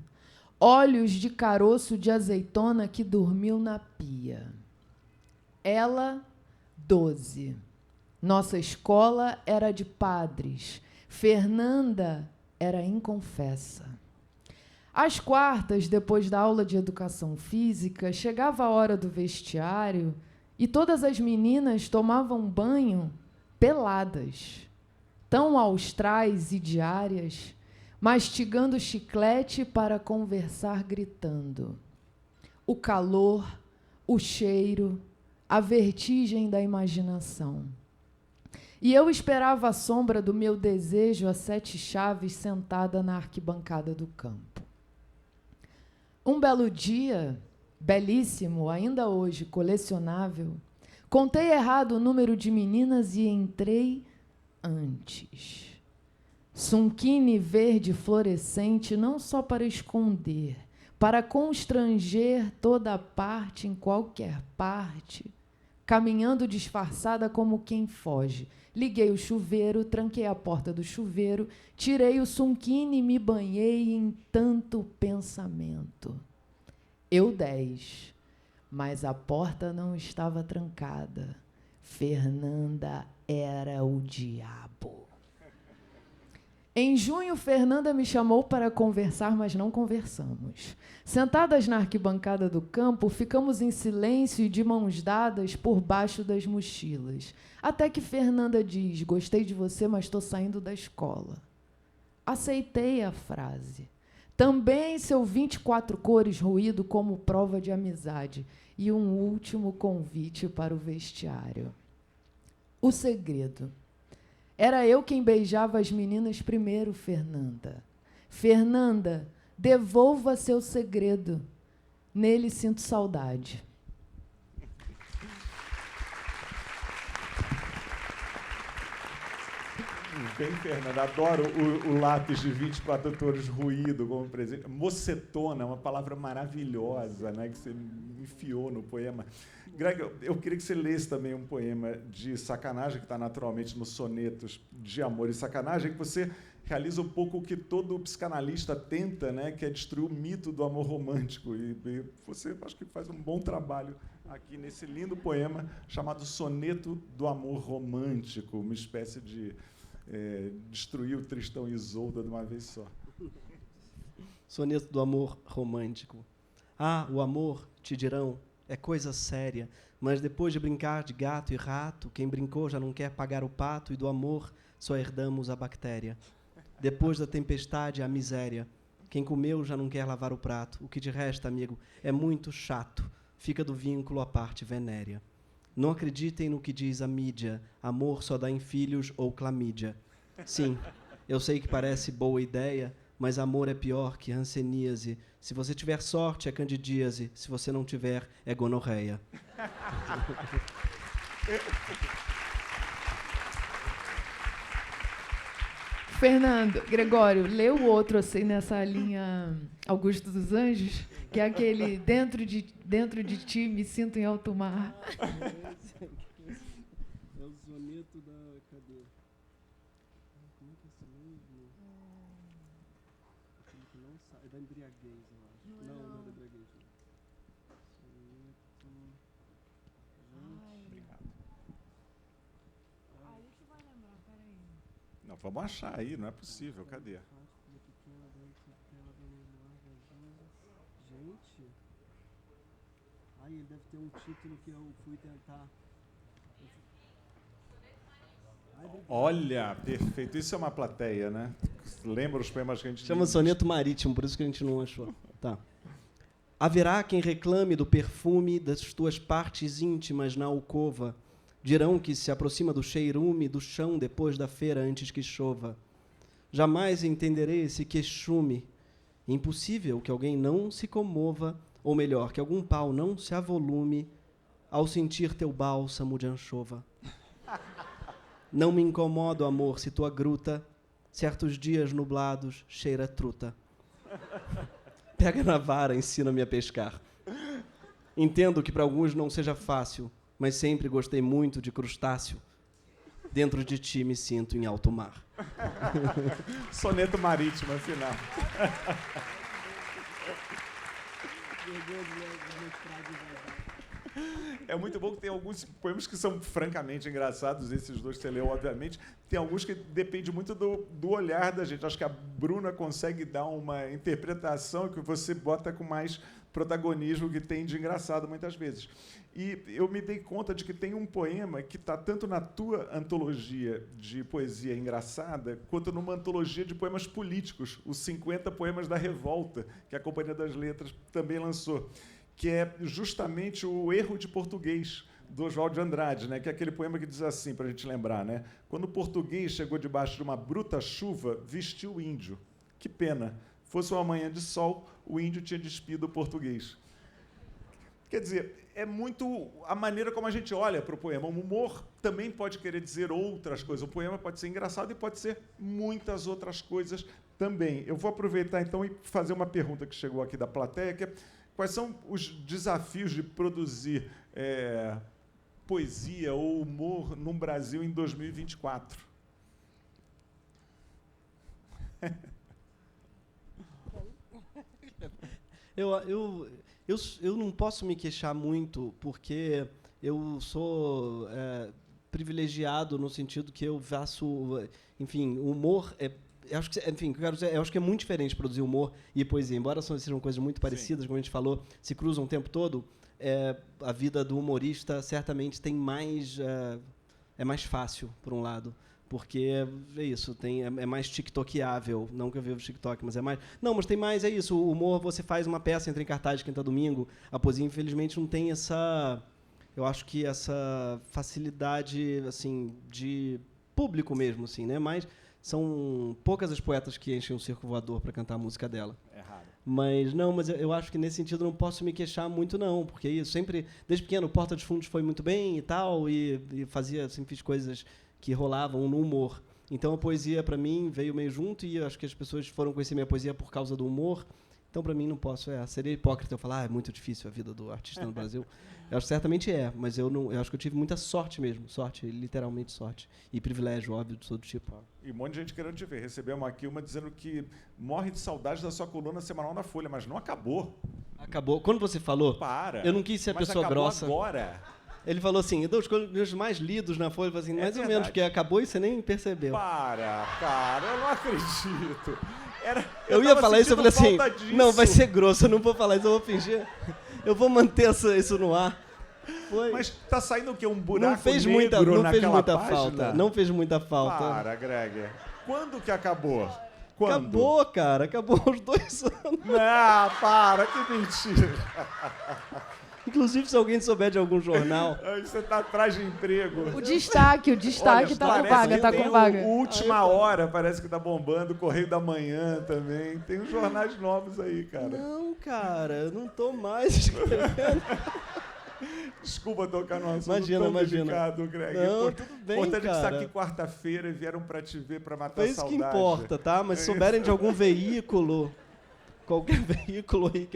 olhos de caroço de azeitona que dormiu na pia. Ela, 12. Nossa escola era de padres. Fernanda era inconfessa. Às quartas, depois da aula de educação física, chegava a hora do vestiário E todas as meninas tomavam banho peladas, tão austrais e diárias, mastigando chiclete para conversar gritando. O calor, o cheiro, a vertigem da imaginação. E eu esperava a sombra do meu desejo a 7 chaves sentada na arquibancada do campo. Um belo dia, belíssimo, ainda hoje colecionável, contei errado o número de meninas e entrei antes. Sunquine verde fluorescente não só para esconder, para constranger toda a parte em qualquer parte, caminhando disfarçada como quem foge. Liguei o chuveiro, tranquei a porta do chuveiro, tirei o sunquine e me banhei em tanto pensamento. Eu 10, mas a porta não estava trancada. Fernanda era o diabo. Em junho, Fernanda me chamou para conversar, mas não conversamos. Sentadas na arquibancada do campo, ficamos em silêncio e de mãos dadas por baixo das mochilas. Até que Fernanda diz: gostei de você, mas estou saindo da escola. Aceitei a frase. Também seu 24 cores ruído como prova de amizade. E um último convite para o vestiário. O segredo. Era eu quem beijava as meninas primeiro, Fernanda. Fernanda, devolva seu segredo. Nele sinto saudade. Bem, Fernanda, adoro o lápis de 24 cores ruído como presente. Mocetona, uma palavra maravilhosa, né, que você enfiou no poema. Greg, eu queria que você lesse também um poema de sacanagem, que está naturalmente nos sonetos de amor e sacanagem, que você realiza um pouco o que todo psicanalista tenta, né, que é destruir o mito do amor romântico. E você acho que faz um bom trabalho aqui nesse lindo poema chamado Soneto do Amor Romântico, uma espécie de destruir o Tristão e Isolda de uma vez só. Soneto do amor romântico. Ah, o amor, te dirão, é coisa séria, mas depois de brincar de gato e rato, quem brincou já não quer pagar o pato, e do amor só herdamos a bactéria. Depois da tempestade, a miséria. Quem comeu já não quer lavar o prato. O que te resta, amigo, é muito chato. Fica do vínculo a parte venérea. Não acreditem no que diz a mídia. Amor só dá em filhos ou clamídia. Sim, eu sei que parece boa ideia, mas amor é pior que hanseníase. Se você tiver sorte, é candidíase. Se você não tiver, é gonorreia. Fernando, Gregório, lê o outro assim nessa linha Augusto dos Anjos, que é aquele dentro de ti me sinto em alto mar. É o soneto da... Cadê? Como é que é esse mesmo? É da embriaguez, eu acho. Não é da embriaguez. Soneto... Obrigado. Aí que vai lembrar, peraí. Não, vamos achar aí, não é possível. Cadê? Gente... Aí ele deve ter um título que eu fui tentar... Olha, perfeito. Isso é uma plateia, né? Lembra os poemas que a gente... Chama Soneto Marítimo, por isso que a gente não achou. Tá. Haverá quem reclame do perfume das tuas partes íntimas na alcova. Dirão que se aproxima do cheirume do chão depois da feira antes que chova. Jamais entenderei esse queixume. Impossível que alguém não se comova, ou melhor, que algum pau não se avolume ao sentir teu bálsamo de anchova. Não me incomoda o amor se tua gruta, certos dias nublados, cheira truta. Pega na vara, ensina-me a pescar. Entendo que para alguns não seja fácil, mas sempre gostei muito de crustáceo. Dentro de ti me sinto em alto mar. Soneto marítimo, afinal. É muito bom que tem alguns poemas que são francamente engraçados, esses dois que você leu, obviamente. Tem alguns que dependem muito do olhar da gente. Acho que a Bruna consegue dar uma interpretação que você bota com mais protagonismo que tem de engraçado muitas vezes. E eu me dei conta de que tem um poema que está tanto na tua antologia de poesia engraçada, quanto numa antologia de poemas políticos, os 50 Poemas da Revolta, que a Companhia das Letras também lançou, que é justamente o erro de português do Oswald de Andrade, né? Que é aquele poema que diz assim, para a gente lembrar, né? Quando o português chegou debaixo de uma bruta chuva, vestiu o índio. Que pena. Fosse uma manhã de sol, o índio tinha despido o português. Quer dizer, é muito a maneira como a gente olha para o poema. O humor também pode querer dizer outras coisas. O poema pode ser engraçado e pode ser muitas outras coisas também. Eu vou aproveitar, então, e fazer uma pergunta que chegou aqui da plateia, que é: quais são os desafios de produzir poesia ou humor no Brasil em 2024? Eu não posso me queixar muito, porque eu sou privilegiado no sentido que eu faço... Enfim, o humor... eu acho que, enfim, quero dizer, eu acho que é muito diferente produzir humor e poesia. Embora sejam coisas muito parecidas, sim, como a gente falou, se cruzam o tempo todo, a vida do humorista certamente tem mais... é mais fácil, por um lado. Porque é isso, é mais tiktokeável. Não que eu vivo TikTok, mas é mais... Não, mas tem mais, é isso. O humor, você faz uma peça, entra em cartaz quinta domingo. A poesia, infelizmente, não tem essa... Eu acho que essa facilidade, assim, de público mesmo, assim, né? Mas são poucas as poetas que enchem um circo voador para cantar a música dela. É raro. Mas eu acho que nesse sentido não posso me queixar muito, não. Porque isso, sempre, desde pequeno, Porta dos Fundos foi muito bem e tal, e sempre fiz coisas que rolavam no humor. Então a poesia, para mim, veio meio junto, e acho que as pessoas foram conhecer minha poesia por causa do humor. Então, para mim, não posso... seria hipócrita eu falar, é muito difícil a vida do artista no Brasil. Eu acho que certamente mas eu acho que eu tive muita sorte mesmo. Sorte, literalmente sorte. E privilégio, óbvio, de todo tipo. E um monte de gente querendo te ver. Recebemos aqui uma dizendo que morre de saudade da sua coluna semanal na Folha, mas não acabou. Acabou. Quando você falou... Para. Eu não quis ser a pessoa grossa. Agora. Ele falou assim, dos mais lidos na Folha, assim, mais ou menos, porque acabou e você nem percebeu. Para, cara, eu não acredito. Eu ia falar isso, eu falei assim, não, vai ser grosso, eu não vou falar isso, eu vou fingir. Eu vou manter isso no ar. Foi. Mas tá saindo o quê? Um buraco não fez negro muita, não fez muita página? falta. Não fez muita falta. Para, Greg. Quando que acabou? Quando? Acabou, cara. Acabou uns 2 anos. Não, para, que mentira. Inclusive, se alguém souber de algum jornal... Você tá atrás de emprego. O destaque Olha, tá com vaga, tá com vaga. Última Hora parece que tá bombando, Correio da Manhã também. Tem uns jornais novos aí, cara. Não, cara, eu não tô mais escrevendo. Desculpa tocar no assunto imagina. delicado, Greg. Não, tudo bem, importante cara. Estar aqui quarta-feira e vieram pra te ver, pra matar a É isso saudade. que importa, tá? Mas se souberem de algum veículo, qualquer veículo aí...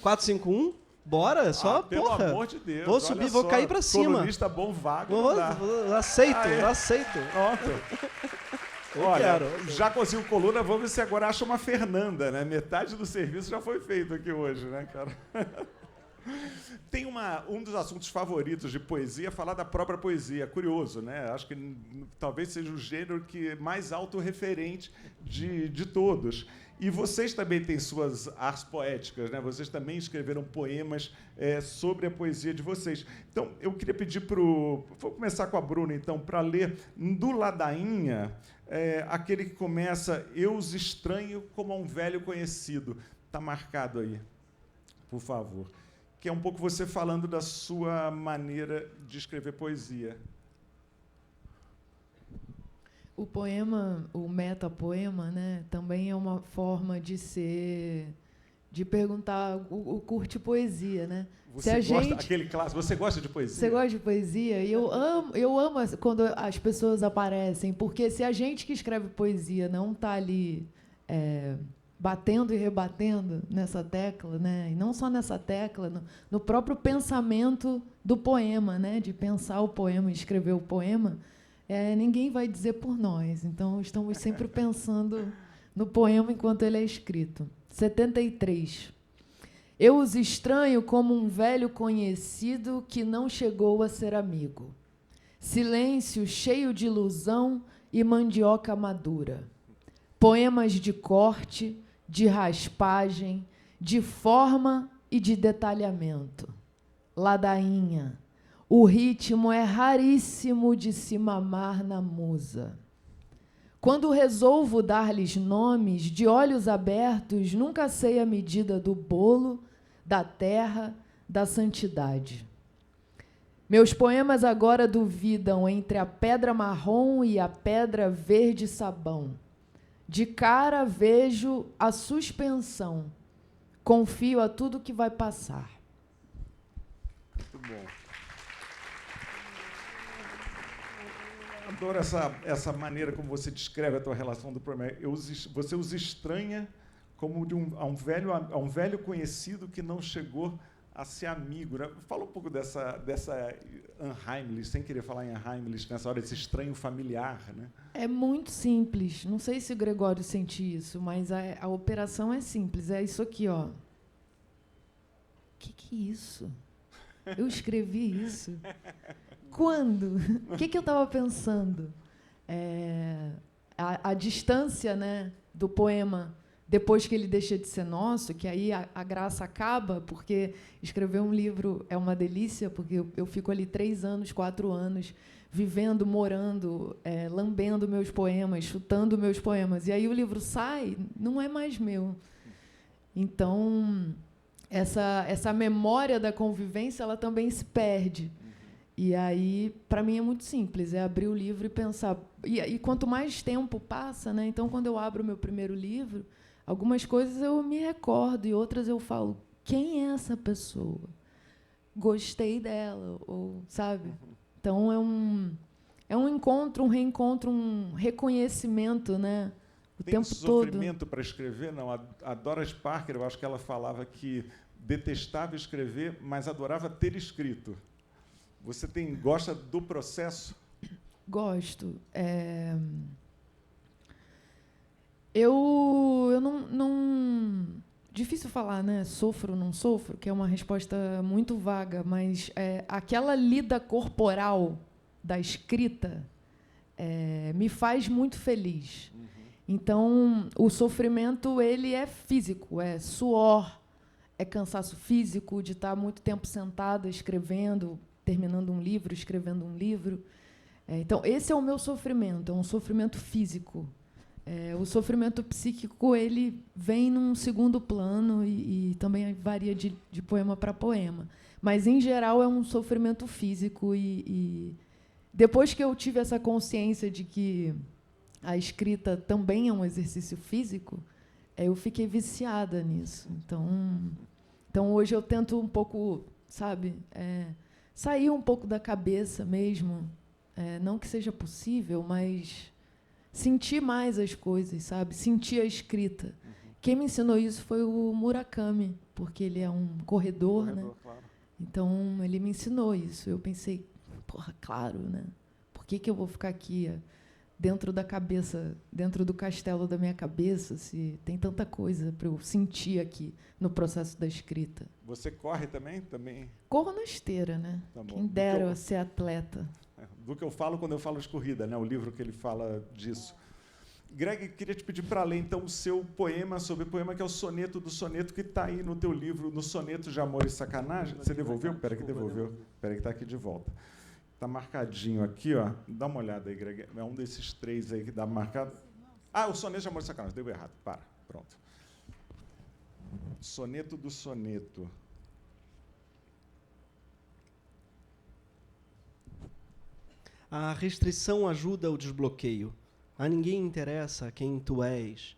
451? Bora, só, pelo porra. amor de Deus. Vou subir, vou cair pra cima. Colunista bom vago. Aceito. Pronto. Eu Olha, quero. já conseguiu coluna, vamos ver se agora acha uma Fernanda, né? Metade do serviço já foi feito aqui hoje, né, cara? Tem um dos assuntos favoritos de poesia, falar da própria poesia. Curioso, né? Acho que talvez seja o gênero que mais autorreferente de todos. E vocês também têm suas artes poéticas, né? Vocês também escreveram poemas sobre a poesia de vocês. Então, eu queria pedir vou começar com a Bruna, então, para ler do Ladainha, aquele que começa: eu os estranho como a um velho conhecido. Está marcado aí, por favor. Que é um pouco você falando da sua maneira de escrever poesia. O poema, o metapoema, né, também é uma forma de perguntar o curte poesia, né? Aquele clássico, você gosta de poesia? Você gosta de poesia? E eu amo quando as pessoas aparecem, porque se a gente que escreve poesia não está ali batendo e rebatendo nessa tecla, né? E não só nessa tecla, no próprio pensamento do poema, né? De pensar o poema e escrever o poema, ninguém vai dizer por nós. Então, estamos sempre pensando no poema enquanto ele é escrito. 73. Eu os estranho como um velho conhecido que não chegou a ser amigo. Silêncio cheio de ilusão e mandioca madura. Poemas de corte, de raspagem, de forma e de detalhamento. Ladainha. O ritmo é raríssimo de se mamar na musa. Quando resolvo dar-lhes nomes, de olhos abertos, nunca sei a medida do bolo, da terra, da santidade. Meus poemas agora duvidam entre a pedra marrom e a pedra verde sabão. De cara vejo a suspensão. Confio a tudo que vai passar. Muito bom. Adoro essa maneira como você descreve a tua relação do poema. Você os estranha como a um velho conhecido que não chegou a ser amigo. Né? Fala um pouco dessa unheimlich, sem querer falar em unheimlich nessa hora, esse estranho familiar. Né? É muito simples. Não sei se o Gregório sente isso, mas a operação é simples. É isso aqui, ó. O que é isso? Eu escrevi isso? Quando? O que eu estava pensando? A distância, né, do poema, depois que ele deixa de ser nosso, que aí a graça acaba, porque escrever um livro é uma delícia, porque eu fico ali 3 anos, 4 anos, vivendo, morando, lambendo meus poemas, chutando meus poemas. E aí o livro sai, não é mais meu. Então, essa memória da convivência, ela também se perde. E aí, para mim, é muito simples, é abrir o livro e pensar. E quanto mais tempo passa, né? Então, quando eu abro o meu primeiro livro, algumas coisas eu me recordo e outras eu falo, quem é essa pessoa? Gostei dela, ou sabe? Então, é um encontro, um reencontro, um reconhecimento, né? O Tem tempo todo. Sofrimento para escrever? Não, a Doris Parker, eu acho que ela falava que detestava escrever, mas adorava ter escrito. Você gosta do processo? Gosto. Eu não... Difícil falar, né? Sofro ou não sofro, que é uma resposta muito vaga, mas aquela lida corporal da escrita me faz muito feliz. Uhum. Então, o sofrimento ele é físico, é suor, é cansaço físico de estar muito tempo sentada escrevendo, terminando um livro, escrevendo um livro. Então, esse é o meu sofrimento, é um sofrimento físico. O sofrimento psíquico ele vem num segundo plano e também varia de poema para poema. Mas, em geral, é um sofrimento físico. E depois que eu tive essa consciência de que a escrita também é um exercício físico, eu fiquei viciada nisso. Então, hoje eu tento um pouco, sabe... sair um pouco da cabeça mesmo, não que seja possível, mas sentir mais as coisas, sabe? Sentir a escrita. Uhum. Quem me ensinou isso foi o Murakami, porque ele é um corredor, né? Claro. Então, ele me ensinou isso. Eu pensei, porra, claro, né? Por que eu vou ficar aqui dentro da cabeça, dentro do castelo da minha cabeça, se tem tanta coisa para eu sentir aqui no processo da escrita? Você corre também? Corro na esteira, né? Tá bom. Quem dera eu ser atleta. Do que eu falo quando eu falo de corrida, né? O livro que ele fala disso. Greg, queria te pedir para ler, então, o seu poema sobre o poema que é o Soneto do Soneto, que está aí no teu livro, no Soneto de Amor e Sacanagem. Você devolveu? Espera que devolveu. Espera que está aqui de volta. Está marcadinho aqui, ó. Dá uma olhada aí, Greg. É um desses 3 aí que dá marcado. O Soneto de Amor e Sacanagem. Deu errado. Pronto. Soneto do Soneto. A restrição ajuda o desbloqueio. A ninguém interessa quem tu és.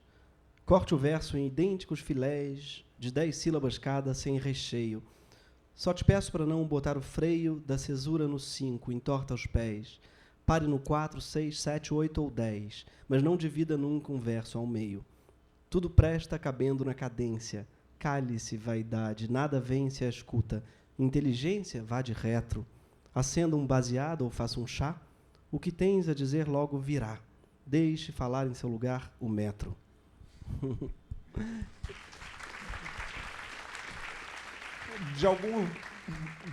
Corte o verso em idênticos filés, de 10 sílabas cada, sem recheio. Só te peço para não botar o freio da cesura no 5, entorta os pés. Pare no 4, 6, 7, 8 ou 10, mas não divida nunca um verso ao meio. Tudo presta cabendo na cadência. Cale-se, vaidade, nada vence a escuta. Inteligência, vá de retro. Acenda um baseado ou faça um chá. O que tens a dizer logo virá. Deixe falar em seu lugar o metro. de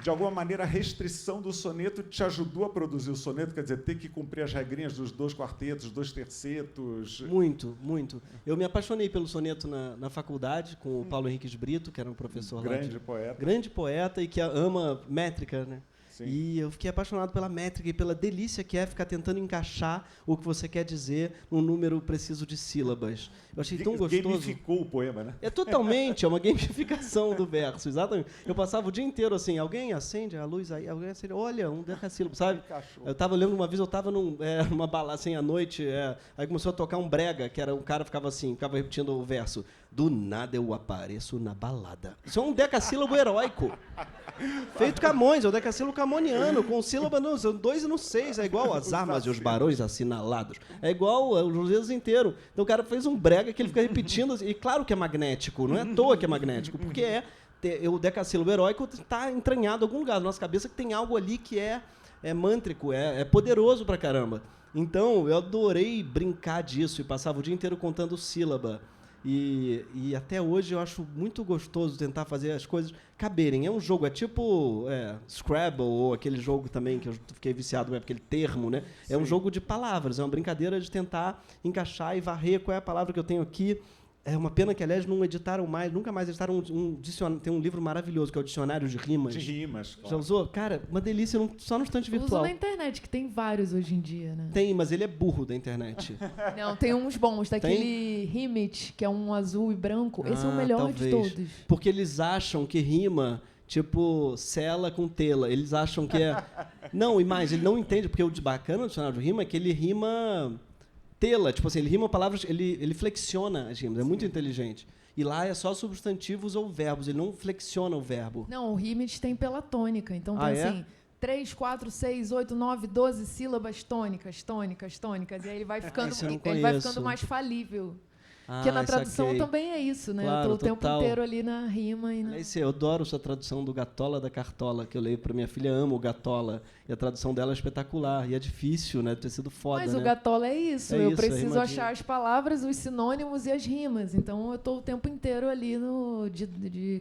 alguma maneira, a restrição do soneto te ajudou a produzir o soneto? Quer dizer, ter que cumprir as regrinhas dos 2 quartetos, 2 tercetos? Muito, muito. Eu me apaixonei pelo soneto na faculdade, com o Paulo Henriques Brito, que era um professor grande poeta. Grande poeta e que ama métrica, né? Sim. E eu fiquei apaixonado pela métrica e pela delícia que é ficar tentando encaixar o que você quer dizer num número preciso de sílabas. Eu achei tão gostoso. Gamificou o poema, né? É totalmente, é uma gamificação do verso, exatamente. Eu passava o dia inteiro assim, alguém acende a luz aí, alguém acende, olha, um decassílabo, sabe? Eu lembro uma vez, eu estava numa balada assim à noite, aí começou a tocar um brega, que era um cara ficava repetindo o verso, do nada eu apareço na balada. Isso é um decassílabo heróico. Feito Camões, é o decassílabo camoniano, com sílaba no 2 e no 6, é igual as armas e os barões assinalados. É igual os dedos inteiros. Então o cara fez um brega que ele fica repetindo, e claro que é magnético, não é à toa que é magnético, porque o decassílabo heróico está entranhado em algum lugar da nossa cabeça que tem algo ali que é mântrico, é poderoso pra caramba. Então eu adorei brincar disso e passava o dia inteiro contando sílaba. E até hoje eu acho muito gostoso tentar fazer as coisas caberem. É um jogo, é tipo Scrabble, ou aquele jogo também que eu fiquei viciado, aquele termo, né? Sim. É um jogo de palavras, é uma brincadeira de tentar encaixar e varrer qual é a palavra que eu tenho aqui. É uma pena que, aliás, não editaram mais, nunca mais editaram um dicionário. Tem um livro maravilhoso, que é o Dicionário de Rimas. De rimas, claro. Já usou? Cara, uma delícia, só no estante virtual. Uso na internet, que tem vários hoje em dia, né? Tem, mas ele é burro da internet. Não, tem uns bons, daquele Rimit, que é um azul e branco. Esse é o melhor talvez. de todos. Porque eles acham que rima, tipo, cela com tela. Eles acham que é... Não, e mais, ele não entende, porque o bacana do Dicionário de Rima é que ele rima... tela, tipo assim, ele rima palavras, ele flexiona as rimas, é muito inteligente. E lá é só substantivos ou verbos, ele não flexiona o verbo. Não, o Rimit tem pela tônica, então tem assim, 3, 4, 6, 8, 9, 12 sílabas tônicas, e aí ele vai ficando mais falível. Porque na tradução também é isso, né? Claro, eu tô o tempo inteiro ali na rima. Eu adoro essa tradução do Gatola da Cartola, que eu leio para minha filha, amo o Gatola. E a tradução dela é espetacular. E é difícil, né? Ter sido foda, Mas né? o Gatola é isso. Eu preciso achar as palavras, os sinônimos e as rimas. Então eu tô o tempo inteiro ali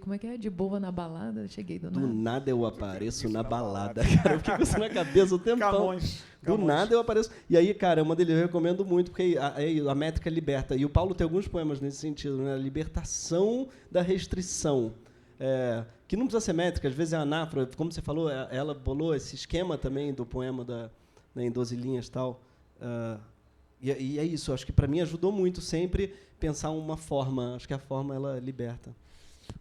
como é que é? De boa na balada. Cheguei do nada. Do nada eu apareço na balada. Cara, eu fiquei com isso na cabeça o tempão. Camões. Do nada eu apareço. E aí, cara, é uma deles, eu recomendo muito, porque a métrica liberta. E o Paulo tem alguns poemas nesse sentido, né? A libertação da restrição. Que não precisa ser métrica, às vezes é anáfora. Como você falou, ela bolou esse esquema também do poema em 12 linhas e tal. E é isso, acho que para mim ajudou muito sempre pensar uma forma. Acho que a forma, ela liberta.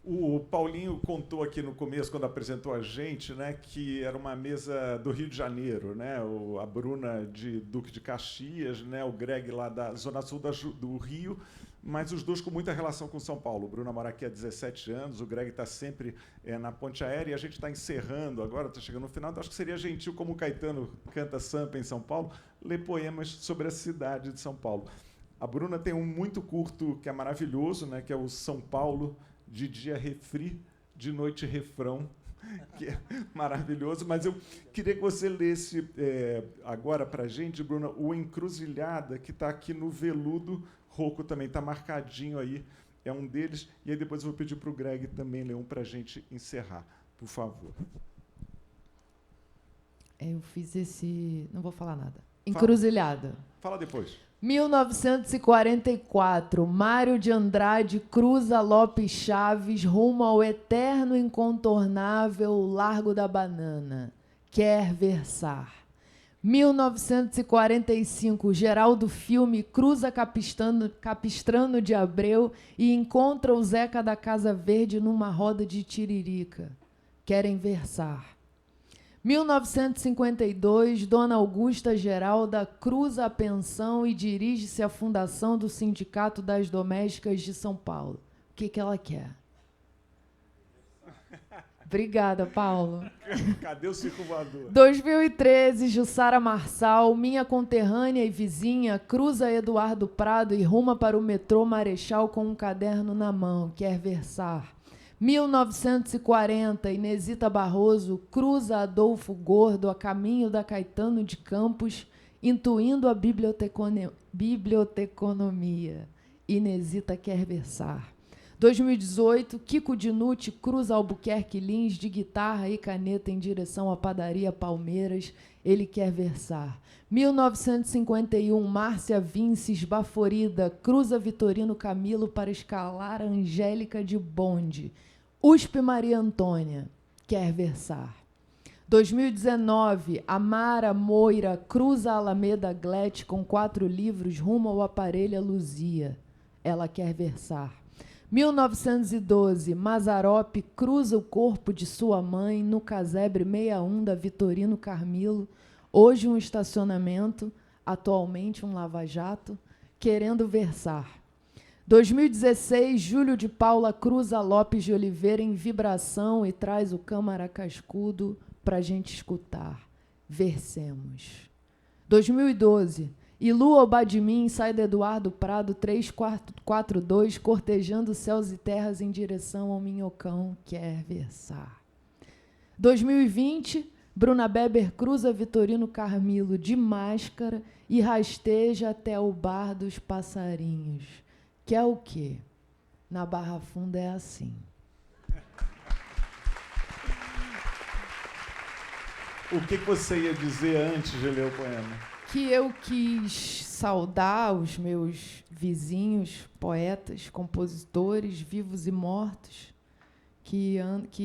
O Paulinho contou aqui no começo, quando apresentou a gente, né, que era uma mesa do Rio de Janeiro, né, a Bruna de Duque de Caxias, né, o Greg lá da Zona Sul do Rio, mas os dois com muita relação com São Paulo. O Bruna mora aqui há 17 anos, o Greg está sempre na Ponte Aérea, e a gente está encerrando agora, está chegando no final, então acho que seria gentil, como o Caetano canta samba em São Paulo, ler poemas sobre a cidade de São Paulo. A Bruna tem um muito curto, que é maravilhoso, né, que é o São Paulo, de dia refri, de noite refrão, que é maravilhoso. Mas eu queria que você lesse agora para a gente, Bruna, o Encruzilhada, que está aqui no Veludo Rocco também, está marcadinho aí, é um deles. E aí depois eu vou pedir para o Greg também ler um para a gente encerrar, por favor. Eu fiz não vou falar nada. Encruzilhada. Fala depois. 1944, Mário de Andrade cruza Lopes Chaves rumo ao eterno incontornável Largo da Banana. Quer versar. 1945, Geraldo Filme cruza Capistrano de Abreu e encontra o Zeca da Casa Verde numa roda de tiririca. Querem versar. 1952, Dona Augusta Geralda cruza a pensão e dirige-se à fundação do Sindicato das Domésticas de São Paulo. O que ela quer? Obrigada, Paulo. Cadê o circo voador? 2013, Jussara Marçal, minha conterrânea e vizinha, cruza Eduardo Prado e ruma para o metrô Marechal com um caderno na mão. Quer versar. 1940, Inesita Barroso cruza Adolfo Gordo a caminho da Caetano de Campos, intuindo a biblioteconomia. Inesita quer versar. 2018, Kiko Dinucci cruza Albuquerque Lins de guitarra e caneta em direção à padaria Palmeiras. Ele quer versar. 1951, Márcia Vince esbaforida cruza Vitorino Camilo para escalar a Angélica de bonde. USP Maria Antônia quer versar. 2019, Amara Moira cruza a Alameda Glete com 4 livros rumo ao Aparelho Luzia. Ela quer versar. 1912, Mazzaropi cruza o corpo de sua mãe no casebre 61 da Vitorino Carmilo, hoje um estacionamento, atualmente um lava-jato, querendo versar. 2016, Júlio de Paula cruza Lopes de Oliveira em vibração e traz o Câmara Cascudo para a gente escutar. Versemos. 2012, Ilu Obadimim sai de Eduardo Prado 342, cortejando céus e terras em direção ao Minhocão, quer versar. 2020, Bruna Beber cruza Vitorino Carmilo de máscara e rasteja até o Bar dos Passarinhos. Que é o quê? Na Barra Funda é assim. O que você ia dizer antes de ler o poema? Que eu quis saudar os meus vizinhos, poetas, compositores, vivos e mortos, que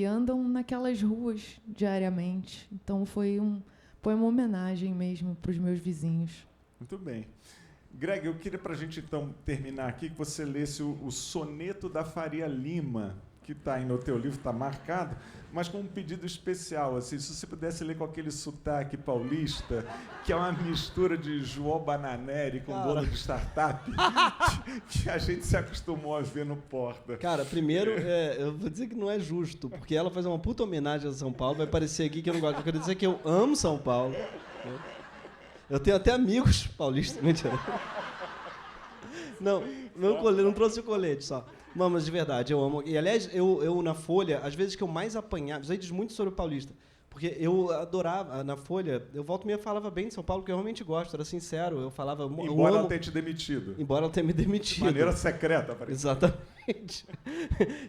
andam naquelas ruas diariamente. Então foi uma homenagem mesmo para os meus vizinhos. Muito bem. Greg, eu queria, para a gente então terminar aqui, que você lesse o Soneto da Faria Lima, que está aí no teu livro, está marcado, mas com um pedido especial, assim, se você pudesse ler com aquele sotaque paulista, que é uma mistura de João Bananeri com dono de startup, que a gente se acostumou a ver no Porta. Cara, primeiro, eu vou dizer que não é justo, porque ela faz uma puta homenagem a São Paulo, vai parecer aqui que eu não gosto. Eu quero dizer que eu amo São Paulo. Eu tenho até amigos paulistas. Mentira. Não, não trouxe o colete só. Não, mas de verdade, eu amo. E, aliás, eu na Folha, às vezes que eu mais apanhava, isso aí diz muito sobre o paulista, porque eu adorava, na Folha, eu volto e meia falava bem de São Paulo, porque eu realmente gosto, era sincero, eu falava... Embora ela tenha te demitido. Embora ela tenha me demitido. De maneira secreta, aparentemente. Exatamente.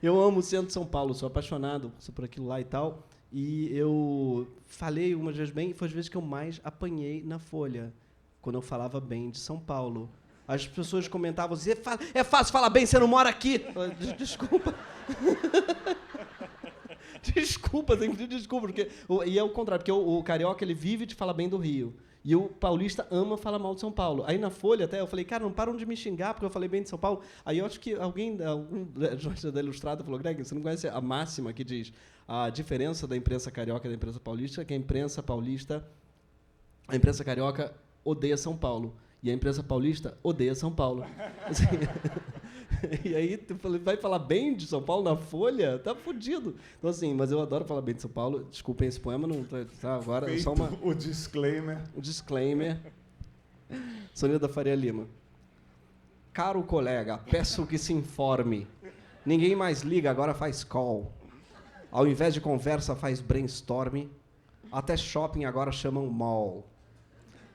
Eu amo o centro de São Paulo, sou apaixonado por aquilo lá e tal, e eu falei umas vezes bem, foi as vezes que eu mais apanhei na Folha, quando eu falava bem de São Paulo. As pessoas comentavam assim, é fácil falar bem, você não mora aqui. Desculpa. Desculpa, tem que pedir desculpa. Porque, e é o contrário, porque o carioca ele vive de falar bem do Rio. E o paulista ama falar mal de São Paulo. Aí na Folha até eu falei, cara, não param de me xingar porque eu falei bem de São Paulo. Aí eu acho que algum jornalista da Ilustrada falou, Greg, você não conhece a máxima que diz a diferença da imprensa carioca e da imprensa paulista, que a imprensa carioca odeia São Paulo. E a imprensa paulista odeia São Paulo. Assim, e aí, tu vai falar bem de São Paulo na Folha? Tá fudido. Então, assim, mas eu adoro falar bem de São Paulo. Desculpem esse poema, não tá agora. Feito só uma... o disclaimer. O disclaimer. Soneto da Faria Lima. Caro colega, peço que se informe. Ninguém mais liga, agora faz call. Ao invés de conversa, faz brainstorm. Até shopping agora chamam mall.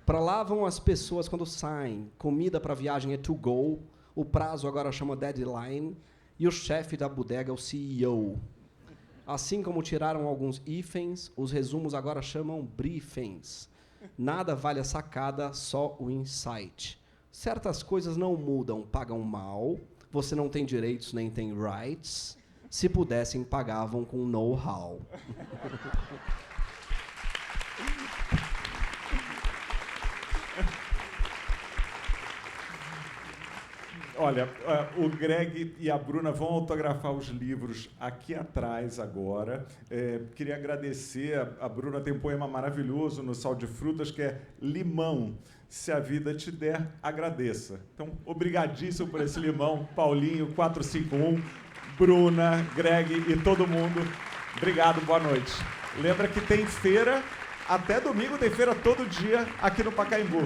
Para lá vão as pessoas quando saem. Comida para viagem é to go. O prazo agora chama deadline. E o chefe da bodega é o CEO. Assim como tiraram alguns hífens, os resumos agora chamam briefings. Nada vale a sacada, só o insight. Certas coisas não mudam, pagam mal. Você não tem direitos nem tem rights. Se pudessem, pagavam com know-how. Olha, o Greg e a Bruna vão autografar os livros aqui atrás agora. Queria agradecer. A Bruna tem um poema maravilhoso no Sal de Frutas, que é Limão. Se a vida te der, agradeça. Então, obrigadíssimo por esse limão. Paulinho, 451, Bruna, Greg e todo mundo. Obrigado, boa noite. Lembra que tem feira, até domingo tem feira todo dia aqui no Pacaembu.